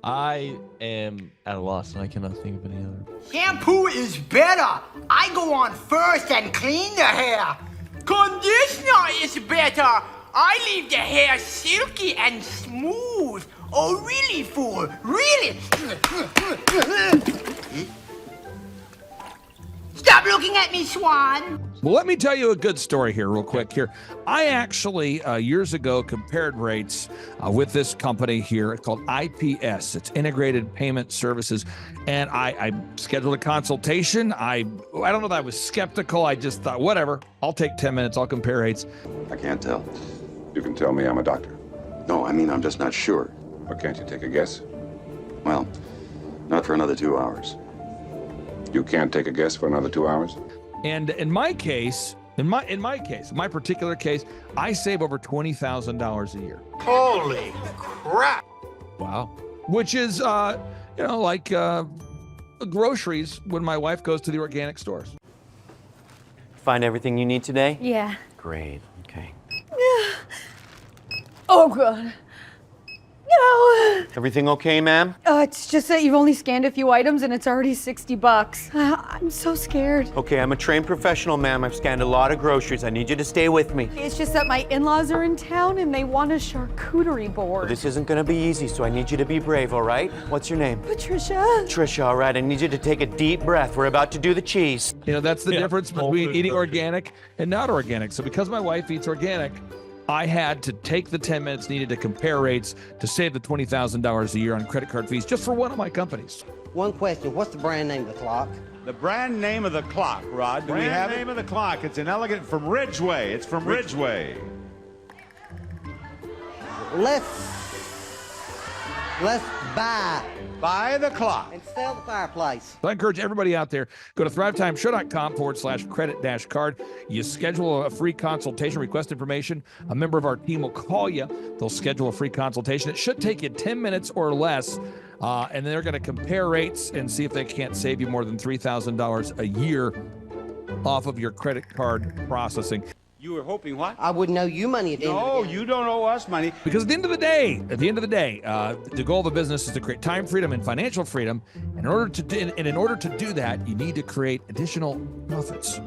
I am at a loss and I cannot think of any other. Shampoo is better. I go on first and clean the hair. Conditioner is better. I leave the hair silky and smooth. Oh, really, fool? Really? Stop looking at me, Swan. Well, let me tell you a good story here real quick here. I actually, years ago, compared rates with this company here. It's called IPS. It's Integrated Payment Services. And I scheduled a consultation. I don't know that I was skeptical. I just thought, whatever, I'll take 10 minutes. I'll compare rates. I can't tell. You can tell me I'm a doctor. No, I mean, I'm just not sure. But can't you take a guess? Well, not for another 2 hours. You can't take a guess for another 2 hours? And in my case, my particular case, I save over $20,000 a year. Holy crap. Wow. Which is, like groceries when my wife goes to the organic stores. Find everything you need today? Yeah. Great. Okay. Oh, God. No. Everything okay, ma'am? It's just that you've only scanned a few items and it's already $60. I'm so scared. Okay, I'm a trained professional, ma'am. I've scanned a lot of groceries. I need you to stay with me. It's just that my in-laws are in town and they want a charcuterie board. Well, this isn't gonna be easy, so I need you to be brave, all right? What's your name? Patricia. Trisha, all right. I need you to take a deep breath. We're about to do the cheese. That's the difference between eating organic and not organic. So because my wife eats organic, I had to take the 10 minutes needed to compare rates to save the $20,000 a year on credit card fees just for one of my companies. One question, what's the brand name of the clock? The brand name of the clock, Rod. Do we have it? Brand name of the clock. It's an elegant from Ridgeway. It's from Ridgeway. Let's buy the clock and sell the fireplace. So I encourage everybody out there, go to thrivetimeshow.com/credit-card. You schedule a free consultation, request information. A member of our team will call you. They'll schedule a free consultation. It should take you 10 minutes or less. And then they're going to compare rates and see if they can't save you more than $3,000 a year off of your credit card processing. You were hoping what? I wouldn't owe you money at the end of the day. No, you don't owe us money. Because at the end of the day, the goal of a business is to create time freedom and financial freedom. And in order to do that, you need to create additional profits.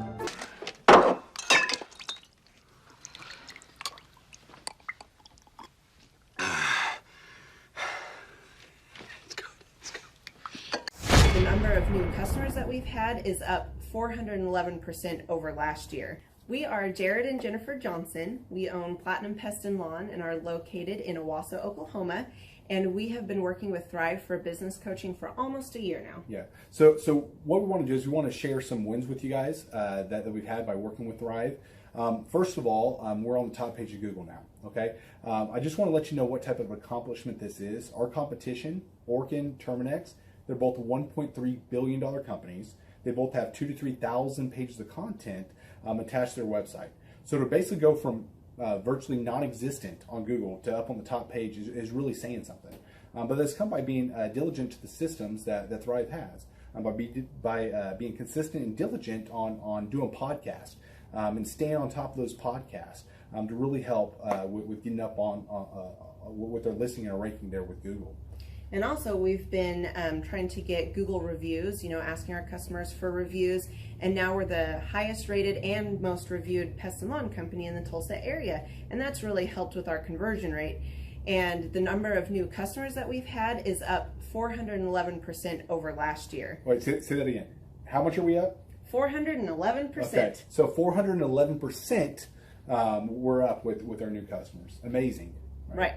The number of new customers that we've had is up 411% over last year. We are Jared and Jennifer Johnson. We own Platinum Pest and Lawn and are located in Owasso, Oklahoma. And we have been working with Thrive for business coaching for almost a year now. Yeah. So what we want to do is we want to share some wins with you guys that we've had by working with Thrive. First of all, we're on the top page of Google now. Okay. I just want to let you know what type of accomplishment this is. Our competition, Orkin, Terminex, they're both $1.3 billion companies. They both have 2,000 to 3,000 pages of content attached to their website. So to basically go from virtually non-existent on Google to up on the top page is really saying something. But that's come by being diligent to the systems that Thrive has, by being consistent and diligent on doing podcasts and staying on top of those podcasts to really help with getting up on with their listing and ranking there with Google. And also we've been trying to get Google reviews, asking our customers for reviews. And now we're the highest rated and most reviewed pest and lawn company in the Tulsa area. And that's really helped with our conversion rate. And the number of new customers that we've had is up 411% over last year. Wait, say that again. How much are we up? 411%. Okay, so 411% we're up with our new customers. Amazing. Right.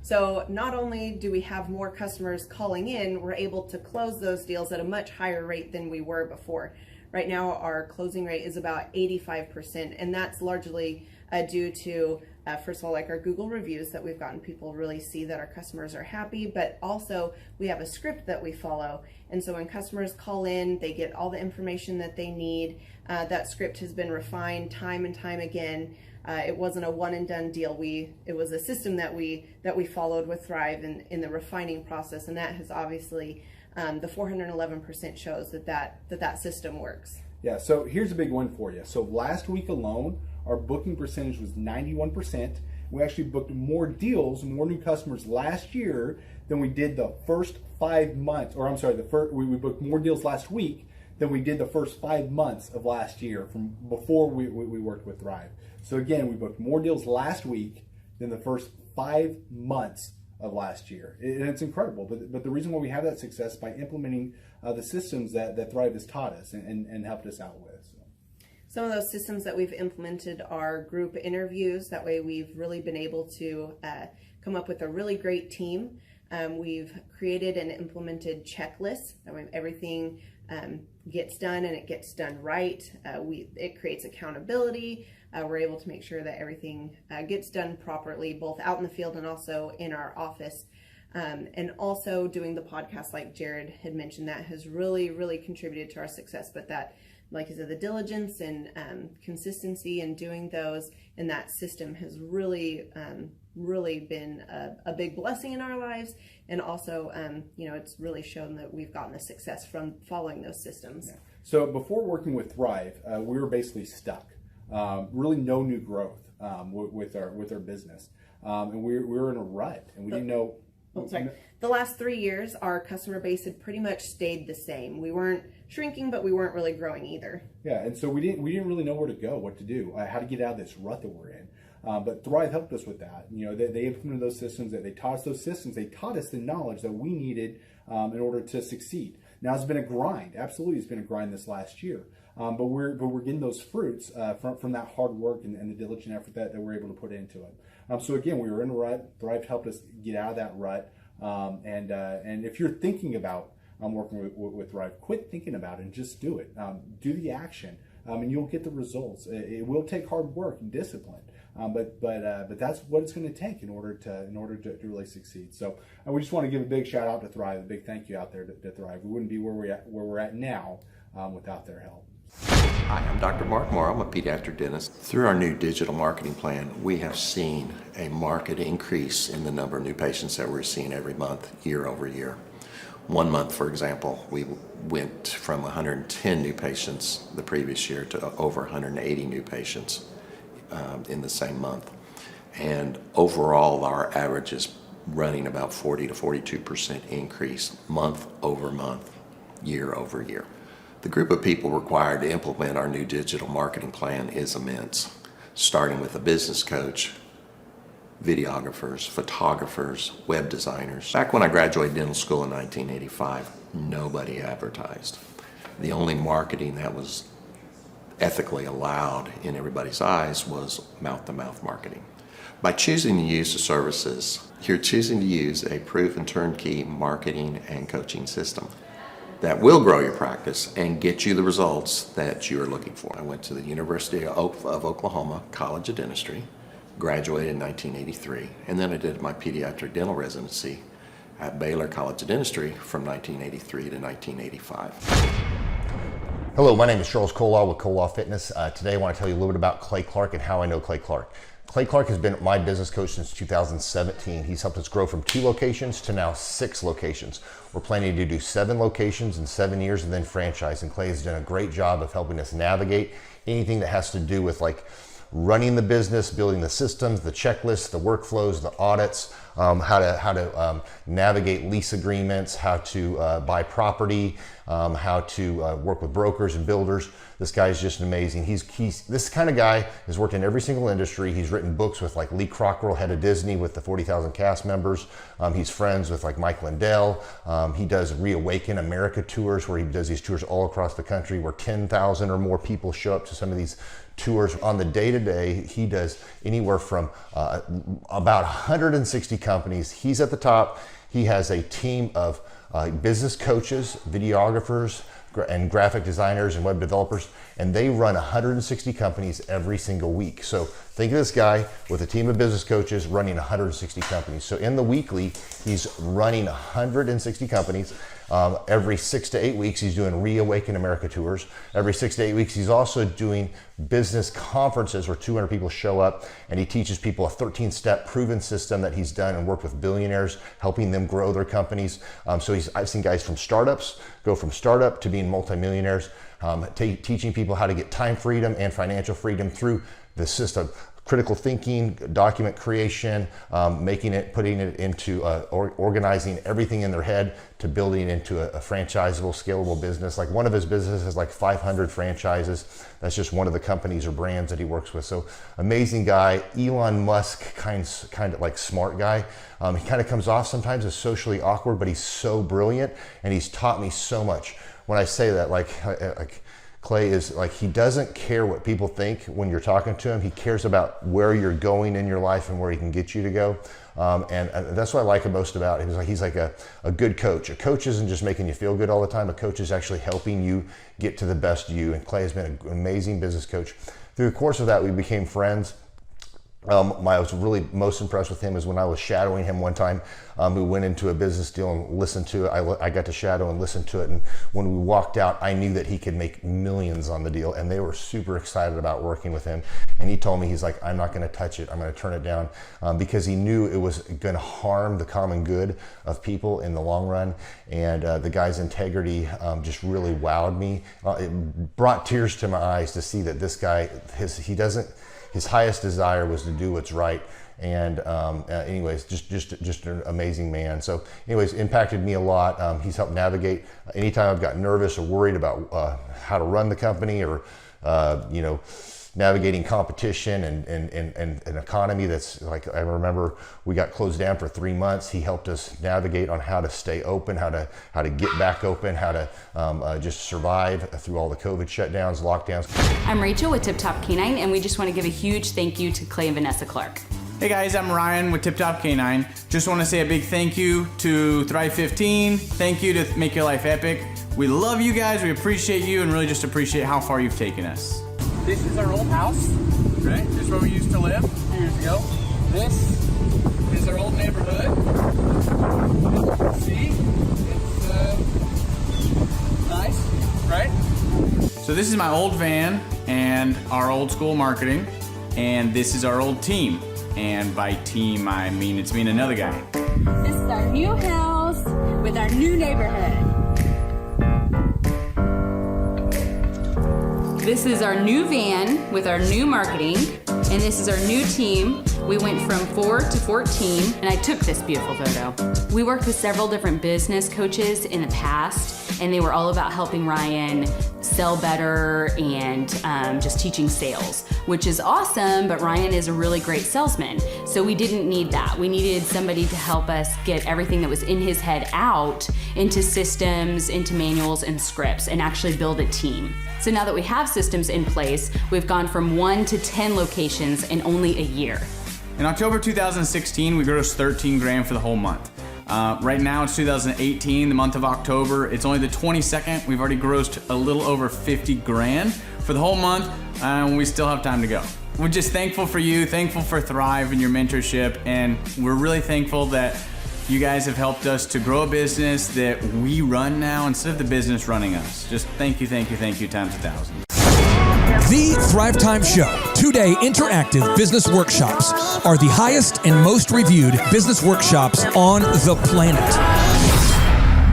So not only do we have more customers calling in, we're able to close those deals at a much higher rate than we were before. Right now, our closing rate is about 85%, and that's largely due to, first of all, like our Google reviews that we've gotten people really see that our customers are happy, but also we have a script that we follow. And so when customers call in, they get all the information that they need. That script has been refined time and time again. It wasn't a one and done deal. It was a system that we followed with Thrive in the refining process, and that has obviously the 411% shows that system works. Yeah, so here's a big one for you. So last week alone, our booking percentage was 91%. We actually booked more deals, more new customers last year than we did the first 5 months, or I'm sorry, we booked more deals last week than we did the first 5 months of last year from before we worked with Thrive. So again, we booked more deals last week than the first 5 months of last year. And it's incredible. But the reason why we have that success is by implementing the systems that Thrive has taught us and helped us out with. Some of those systems that we've implemented are group interviews. That way we've really been able to come up with a really great team. We've created and implemented checklists. That way everything gets done and it gets done right. It creates accountability. We're able to make sure that everything gets done properly, both out in the field and also in our office. And also doing the podcast, like Jared had mentioned, that has really, really contributed to our success. But that, like I said, the diligence and consistency in doing those and that system has really, really been a big blessing in our lives. And also, it's really shown that we've gotten the success from following those systems. Yeah. So before working with Thrive, we were basically stuck. Really no new growth with our business. And we were in a rut and we didn't know. The last 3 years, our customer base had pretty much stayed the same. We weren't shrinking, but we weren't really growing either. Yeah, and so we didn't really know where to go, what to do, how to get out of this rut that we're in. But Thrive helped us with that. They implemented those systems. They taught us those systems. They taught us the knowledge that we needed in order to succeed. Now it's been a grind. Absolutely, it's been a grind this last year. But we're getting those fruits from that hard work and the diligent effort that we're able to put into it. So again, we were in a rut. Thrive helped us get out of that rut. And if you're thinking about working with Thrive, quit thinking about it and just do it. Do the action, and you'll get the results. It will take hard work and discipline, but that's what it's going to take in order to really succeed. So we just want to give a big shout out to Thrive, a big thank you out there to Thrive. We wouldn't be where we're at now without their help. Hi, I'm Dr. Mark Moore. I'm a pediatric dentist. Through our new digital marketing plan, we have seen a marked increase in the number of new patients that we're seeing every month, year over year. 1 month, for example, we went from 110 new patients the previous year to over 180 new patients in the same month. And overall, our average is running about 40 to 42% increase month over month, year over year. The group of people required to implement our new digital marketing plan is immense, starting with a business coach, videographers, photographers, web designers. Back when I graduated dental school in 1985, nobody advertised. The only marketing that was ethically allowed in everybody's eyes was mouth-to-mouth marketing. By choosing to use the services, you're choosing to use a proven turnkey marketing and coaching system that will grow your practice and get you the results that you're looking for. I went to the University of Oklahoma College of Dentistry, graduated in 1983, and then I did my pediatric dental residency at Baylor College of Dentistry from 1983 to 1985. Hello, my name is Charles Colaw with Colaw Fitness. Today I want to tell you a little bit about Clay Clark and how I know Clay Clark. Clay Clark has been my business coach since 2017. He's helped us grow from 2 locations to now 6 locations. We're planning to do 7 locations in 7 years and then franchise. And Clay has done a great job of helping us navigate anything that has to do with like running the business, building the systems, the checklists, the workflows, the audits, how to navigate lease agreements, how to buy property, how to work with brokers and builders. This guy is just amazing. He's this kind of guy has worked in every single industry. He's written books with like Lee Cockrell, head of Disney, with the 40,000 cast members. He's friends with like Mike Lindell. He does Reawaken America tours where he does these tours all across the country where 10,000 or more people show up to some of these tours. On the day-to-day, he does anywhere from about 160 companies. He's at the top. He has a team of business coaches, videographers, and graphic designers and web developers, and they run 160 companies every single week. So think of this guy with a team of business coaches running 160 companies. So in the weekly, he's running 160 companies. Every 6 to 8 weeks, he's doing Reawaken America tours. Every 6 to 8 weeks, he's also doing business conferences where 200 people show up, and he teaches people a 13-step proven system that he's done and worked with billionaires, helping them grow their companies. I've seen guys from startups go from startup to being multimillionaires, teaching people how to get time freedom and financial freedom through the system. Critical thinking, document creation, putting it into organizing everything in their head to building into a franchisable, scalable business. Like one of his businesses has like 500 franchises. That's just one of the companies or brands that he works with. So amazing guy. Elon Musk, kind of like smart guy. He kind of comes off sometimes as socially awkward, but he's so brilliant, and he's taught me so much. When I say that, like Clay is like, he doesn't care what people think when you're talking to him. He cares about where you're going in your life and where he can get you to go. And that's what I like most about him. He's like a good coach. A coach isn't just making you feel good all the time. A coach is actually helping you get to the best you. And Clay has been an amazing business coach. Through the course of that, we became friends. I was really most impressed with him is when I was shadowing him one time. We went into a business deal and listened to it. I got to shadow and listen to it. And when we walked out, I knew that he could make millions on the deal. And they were super excited about working with him. And he told me, he's like, I'm not going to touch it. I'm going to turn it down because he knew it was going to harm the common good of people in the long run. And the guy's integrity just really wowed me. It brought tears to my eyes to see that this guy, his highest desire was to do what's right. And anyways, just an amazing man. So anyways, impacted me a lot. He's helped navigate anytime I've got nervous or worried about how to run the company or, navigating competition and an economy that's like, I remember we got closed down for 3 months. He helped us navigate on how to stay open, how to get back open, how to just survive through all the COVID shutdowns, lockdowns. I'm Rachel with Tip Top Canine, and we just want to give a huge thank you to Clay and Vanessa Clark. Hey guys, I'm Ryan with Tip Top Canine. Just want to say a big thank you to Thrive 15. Thank you to Make Your Life Epic. We love you guys, we appreciate you, and really just appreciate how far you've taken us. This is our old house, right? This is where we used to live a few years ago. This is our old neighborhood. See? It's nice, right? So this is my old van and our old school marketing, and this is our old team. And by team, I mean it's me and another guy. This is our new house with our new neighborhood. This is our new van with our new marketing, and this is our new team. We went from 4 to 14, and I took this beautiful photo. We worked with several different business coaches in the past, and they were all about helping Ryan sell better and just teaching sales, which is awesome, but Ryan is a really great salesman. So we didn't need that. We needed somebody to help us get everything that was in his head out into systems, into manuals and scripts, and actually build a team. So now that we have systems in place, we've gone from 1 to 10 locations in only a year. In October 2016, we grossed 13 grand for the whole month. Right now it's 2018, the month of October. It's only the 22nd. We've already grossed a little over 50 grand for the whole month, and we still have time to go. We're just thankful for you, thankful for Thrive and your mentorship, and we're really thankful that you guys have helped us to grow a business that we run now instead of the business running us. Just thank you times 1,000. The Thrive Time Show 2-day interactive business workshops are the highest and most reviewed business workshops on the planet.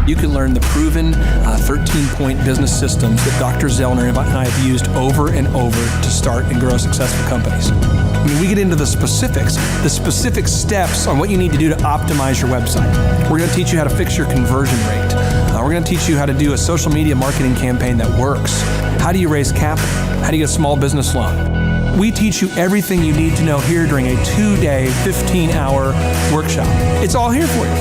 You can learn the proven 13-point business systems that Dr. Zellner and I have used over and over to start and grow successful companies. I mean, we get into the specific steps on what you need to do to optimize your website. We're going to teach you how to fix your conversion rate. We're going to teach you how to do a social media marketing campaign that works. How do you raise capital? How do you get a small business loan? We teach you everything you need to know here during a 2-day, 15-hour workshop. It's all here for you.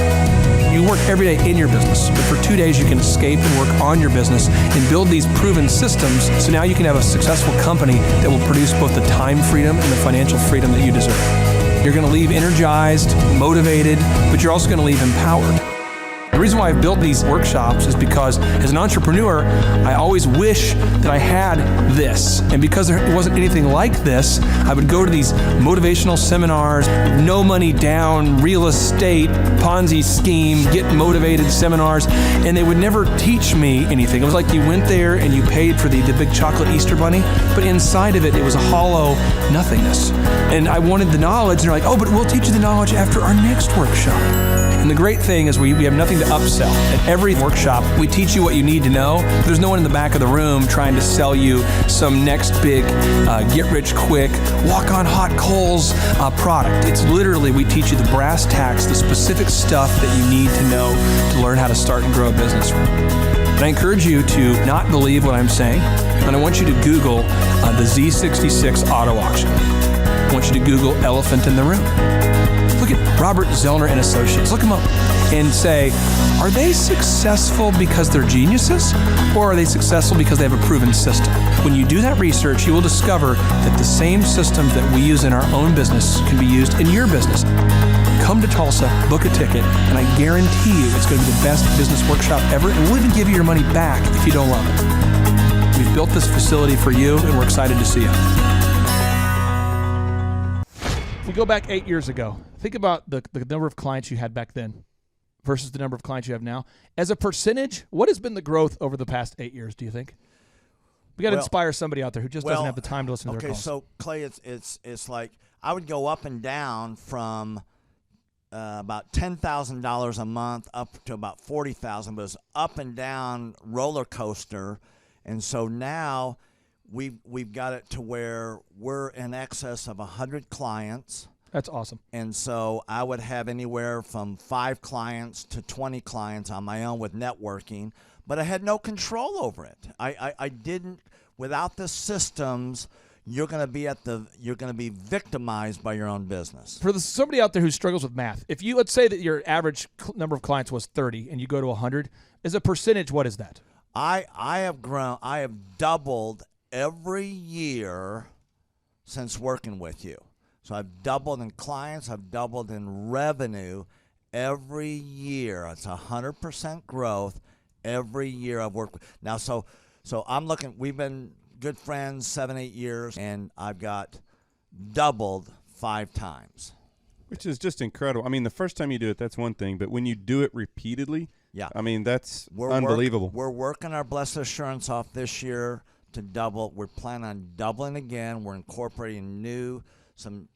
You work every day in your business, but for 2 days you can escape and work on your business and build these proven systems so now you can have a successful company that will produce both the time freedom and the financial freedom that you deserve. You're going to leave energized, motivated, but you're also going to leave empowered. The reason why I've built these workshops is because as an entrepreneur, I always wish that I had this. And because there wasn't anything like this, I would go to these motivational seminars, no money down, real estate, Ponzi scheme, get motivated seminars, and they would never teach me anything. It was like you went there and you paid for the big chocolate Easter bunny, but inside of it, it was a hollow nothingness. And I wanted the knowledge, and they're like, oh, but we'll teach you the knowledge after our next workshop. And the great thing is we have nothing to upsell. At every workshop, we teach you what you need to know. There's no one in the back of the room trying to sell you some next big get-rich-quick, walk-on-hot-coals product. It's literally, we teach you the brass tacks, the specific stuff that you need to know to learn how to start and grow a business. And I encourage you to not believe what I'm saying, and I want you to Google the Z66 auto auction. I want you to Google elephant in the room. Look at Robert Zellner and Associates. Look them up and say, are they successful because they're geniuses, or are they successful because they have a proven system? When you do that research, you will discover that the same systems that we use in our own business can be used in your business. Come to Tulsa, book a ticket, and I guarantee you it's going to be the best business workshop ever, and we'll even give you your money back if you don't love it. We've built this facility for you, and we're excited to see you. If we go back 8 years ago, think about the number of clients you had back then versus the number of clients you have now. As a percentage, what has been the growth over the past 8 years, do you think? We got to inspire somebody out there who just doesn't have the time to listen to their calls. Okay, so Clay, it's like I would go up and down from about $10,000 a month up to about $40,000, but it's up and down roller coaster, and so now we've got it to where we're in excess of 100 clients. That's awesome. And so I would have anywhere from 5 clients to 20 clients on my own with networking, but I had no control over it. I didn't. Without the systems, you're going to be victimized by your own business. For somebody out there who struggles with math, if you, let's say that your average number of clients was 30 and you go to 100, as a percentage, what is that? I have doubled every year since working with you. So I've doubled in clients, I've doubled in revenue every year. It's 100% growth every year I've worked with. Now, so I'm looking, we've been good friends 7-8 years, and I've got doubled 5 times. Which is just incredible. I mean, the first time you do it, that's one thing, but when you do it repeatedly, yeah, I mean, that's unbelievable. We're working our Blessed Assurance off this year to double. We're planning on doubling again. We're incorporating some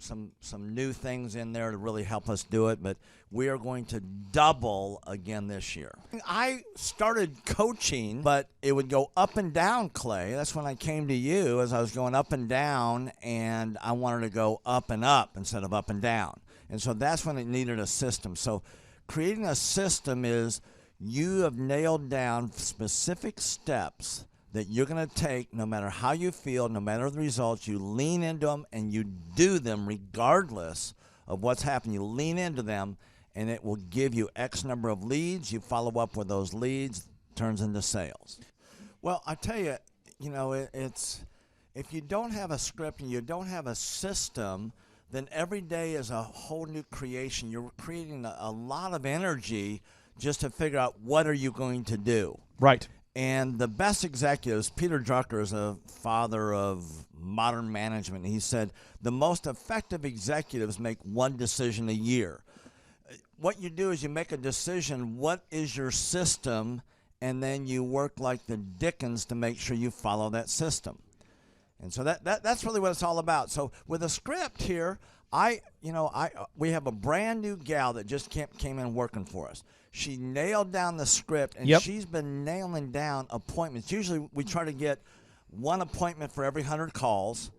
new things in there to really help us do it, but we are going to double again this year. I started coaching, but it would go up and down, Clay. That's when I came to you, as I was going up and down, and I wanted to go up and up instead of up and down. And so that's when it needed a system. So creating a system is you have nailed down specific steps that you're going to take no matter how you feel, no matter the results. You lean into them and you do them regardless of what's happening. You lean into them, and it will give you X number of leads. You follow up with those leads, turns into sales. Well, I tell you, it's if you don't have a script and you don't have a system, then every day is a whole new creation. You're creating a lot of energy just to figure out what are you going to do. Right. And the best executives, Peter Drucker is a father of modern management. He said the most effective executives make one decision a year. What you do is you make a decision, what is your system, and then you work like the Dickens to make sure you follow that system. And so that's really what it's all about. So with a script here, we have a brand new gal that just came in working for us. She nailed down the script, and she's been nailing down appointments. Usually we try to get one appointment for every 100 calls.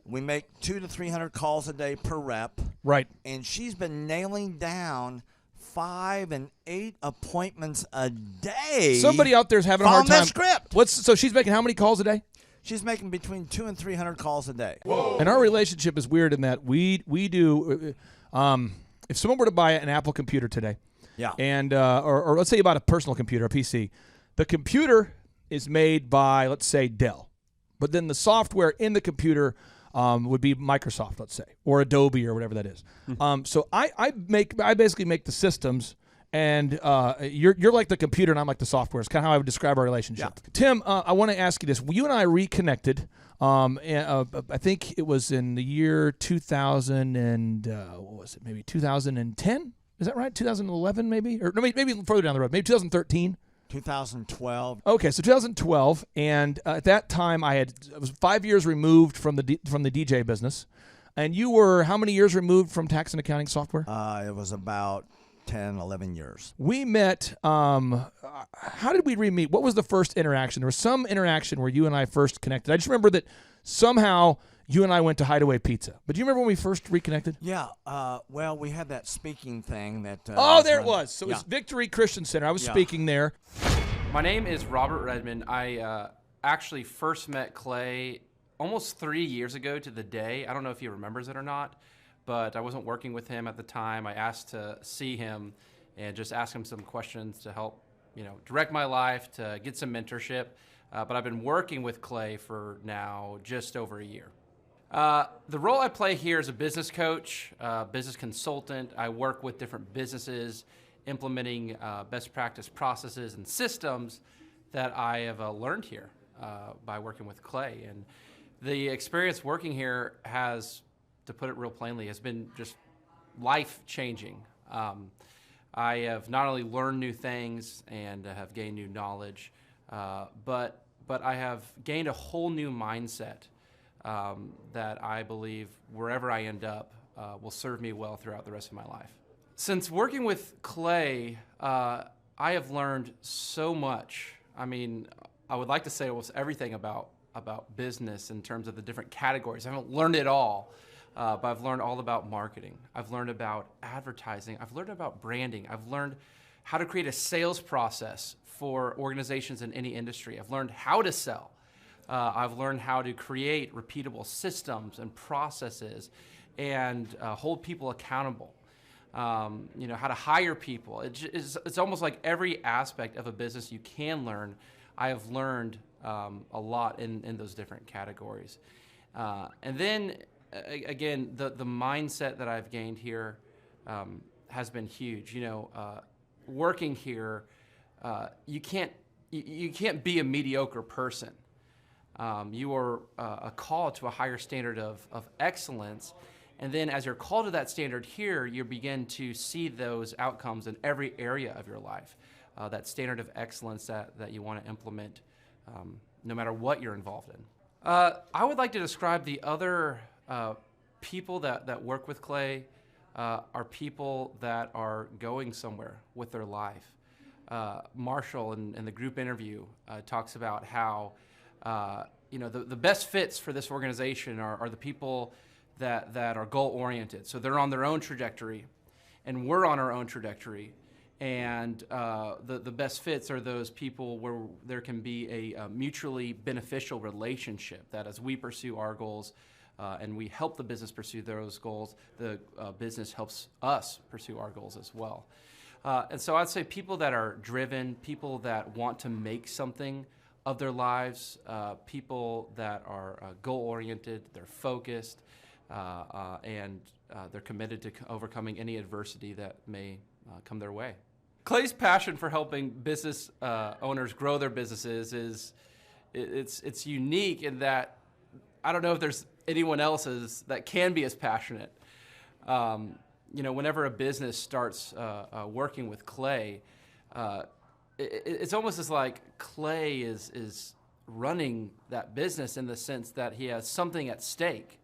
We make 200 to 300 calls a day per rep. Right. And she's been nailing down 5 and 8 appointments a day. Somebody out there is having a hard time. That script. So she's making how many calls a day? She's making between 200 and 300 calls a day. Whoa. And our relationship is weird in that we do. If someone were to buy an Apple computer today, yeah, and or let's say you bought a personal computer, a PC, the computer is made by, let's say, Dell, but then the software in the computer would be Microsoft, let's say, or Adobe or whatever that is. So I basically make the systems, and you're like the computer and I'm like the software. It's kind of how I would describe our relationship. Yeah. Tim, I want to ask you this. You and I reconnected. And, I think it was in the year 2000 and what was it? Maybe 2010. Is that right? 2011, maybe, or no, maybe further down the road. Maybe 2013. 2012. Okay, so 2012, and at that time I was 5 years removed from the DJ business, and you were how many years removed from tax and accounting software? It was about 10, 11 years. We met. How did we re-meet? What was the first interaction? There was some interaction where you and I first connected. I just remember that somehow you and I went to Hideaway Pizza. But do you remember when we first reconnected? Yeah. Well, we had that speaking thing that. There it was. So it was Victory Christian Center. I was speaking there. My name is Robert Redmond. I actually first met Clay almost 3 years ago to the day. I don't know if he remembers it or not, but I wasn't working with him at the time. I asked to see him and just ask him some questions to help, direct my life, to get some mentorship. But I've been working with Clay for now just over a year. The role I play here is a business coach, business consultant. I work with different businesses implementing best practice processes and systems that I have learned here by working with Clay. And the experience working here has, to put it real plainly, has been just life-changing. I have not only learned new things and have gained new knowledge, but I have gained a whole new mindset that I believe wherever I end up will serve me well throughout the rest of my life. Since working with Clay, I have learned so much. I mean, I would like to say almost everything about business in terms of the different categories. I haven't learned it all, but I've learned all about marketing. I've learned about advertising. I've learned about branding. I've learned how to create a sales process for organizations in any industry. I've learned how to sell. I've learned how to create repeatable systems and processes and hold people accountable. How to hire people. It's almost like every aspect of a business you can learn. I have learned a lot in those different categories. And then, again, the mindset that I've gained here has been huge. Working here, you can't be a mediocre person. You are a call to a higher standard of excellence. And then as you're called to that standard here, you begin to see those outcomes in every area of your life, that standard of excellence that you want to implement no matter what you're involved in. I would like to describe the other people that work with Clay are people that are going somewhere with their life. Marshall in the group interview talks about how the best fits for this organization are the people that are goal-oriented. So they're on their own trajectory, and we're on our own trajectory. And the best fits are those people where there can be a mutually beneficial relationship, that as we pursue our goals and we help the business pursue those goals, the business helps us pursue our goals as well. And so I'd say people that are driven, people that want to make something of their lives, people that are goal-oriented, they're focused, and they're committed to overcoming any adversity that may come their way. Clay's passion for helping business owners grow their businesses it's unique in that I don't know if there's anyone else that can be as passionate. Whenever a business starts working with Clay, it's almost as like Clay is running that business in the sense that he has something at stake.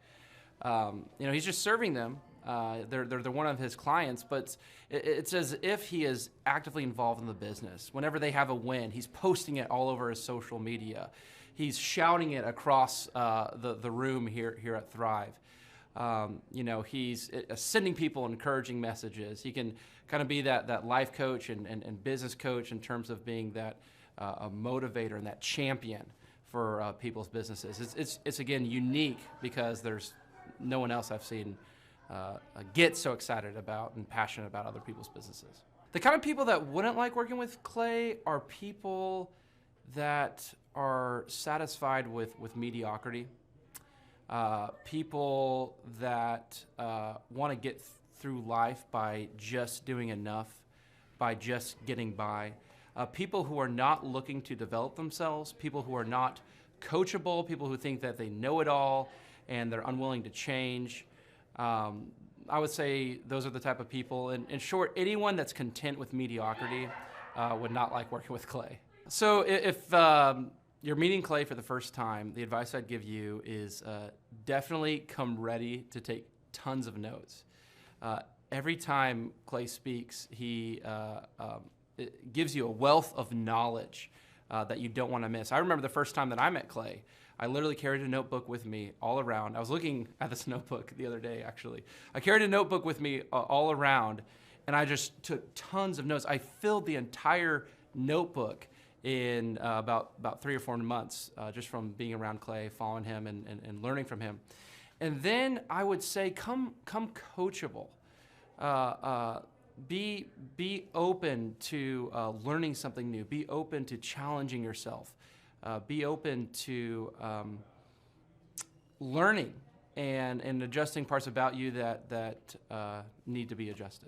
He's just serving them. They're one of his clients, but it's as if he is actively involved in the business. Whenever they have a win, he's posting it all over his social media. He's shouting it across the room here at Thrive. He's sending people encouraging messages. He can kind of be that life coach and business coach in terms of being that a motivator and that champion for people's businesses. It's again unique because there's no one else I've seen get so excited about and passionate about other people's businesses. The kind of people that wouldn't like working with Clay are people that are satisfied with mediocrity. people that want to get through life by just doing enough, by just getting by, people who are not looking to develop themselves, people who are not coachable, people who think that they know it all and they're unwilling to change. I would say those are the type of people. In short, anyone that's content with mediocrity would not like working with Clay. So if you're meeting Clay for the first time, the advice I'd give you is definitely come ready to take tons of notes. Every time Clay speaks, he it gives you a wealth of knowledge that you don't want to miss. I remember the first time that I met Clay, I literally carried a notebook with me all around. I was looking at this notebook the other day, actually. I carried a notebook with me all around, and I just took tons of notes. I filled the entire notebook in about 3 or 4 months, just from being around Clay, following him, and learning from him. And then I would say, come coachable. Be open to learning something new. Be open to challenging yourself. Be open to learning and adjusting parts about you that need to be adjusted.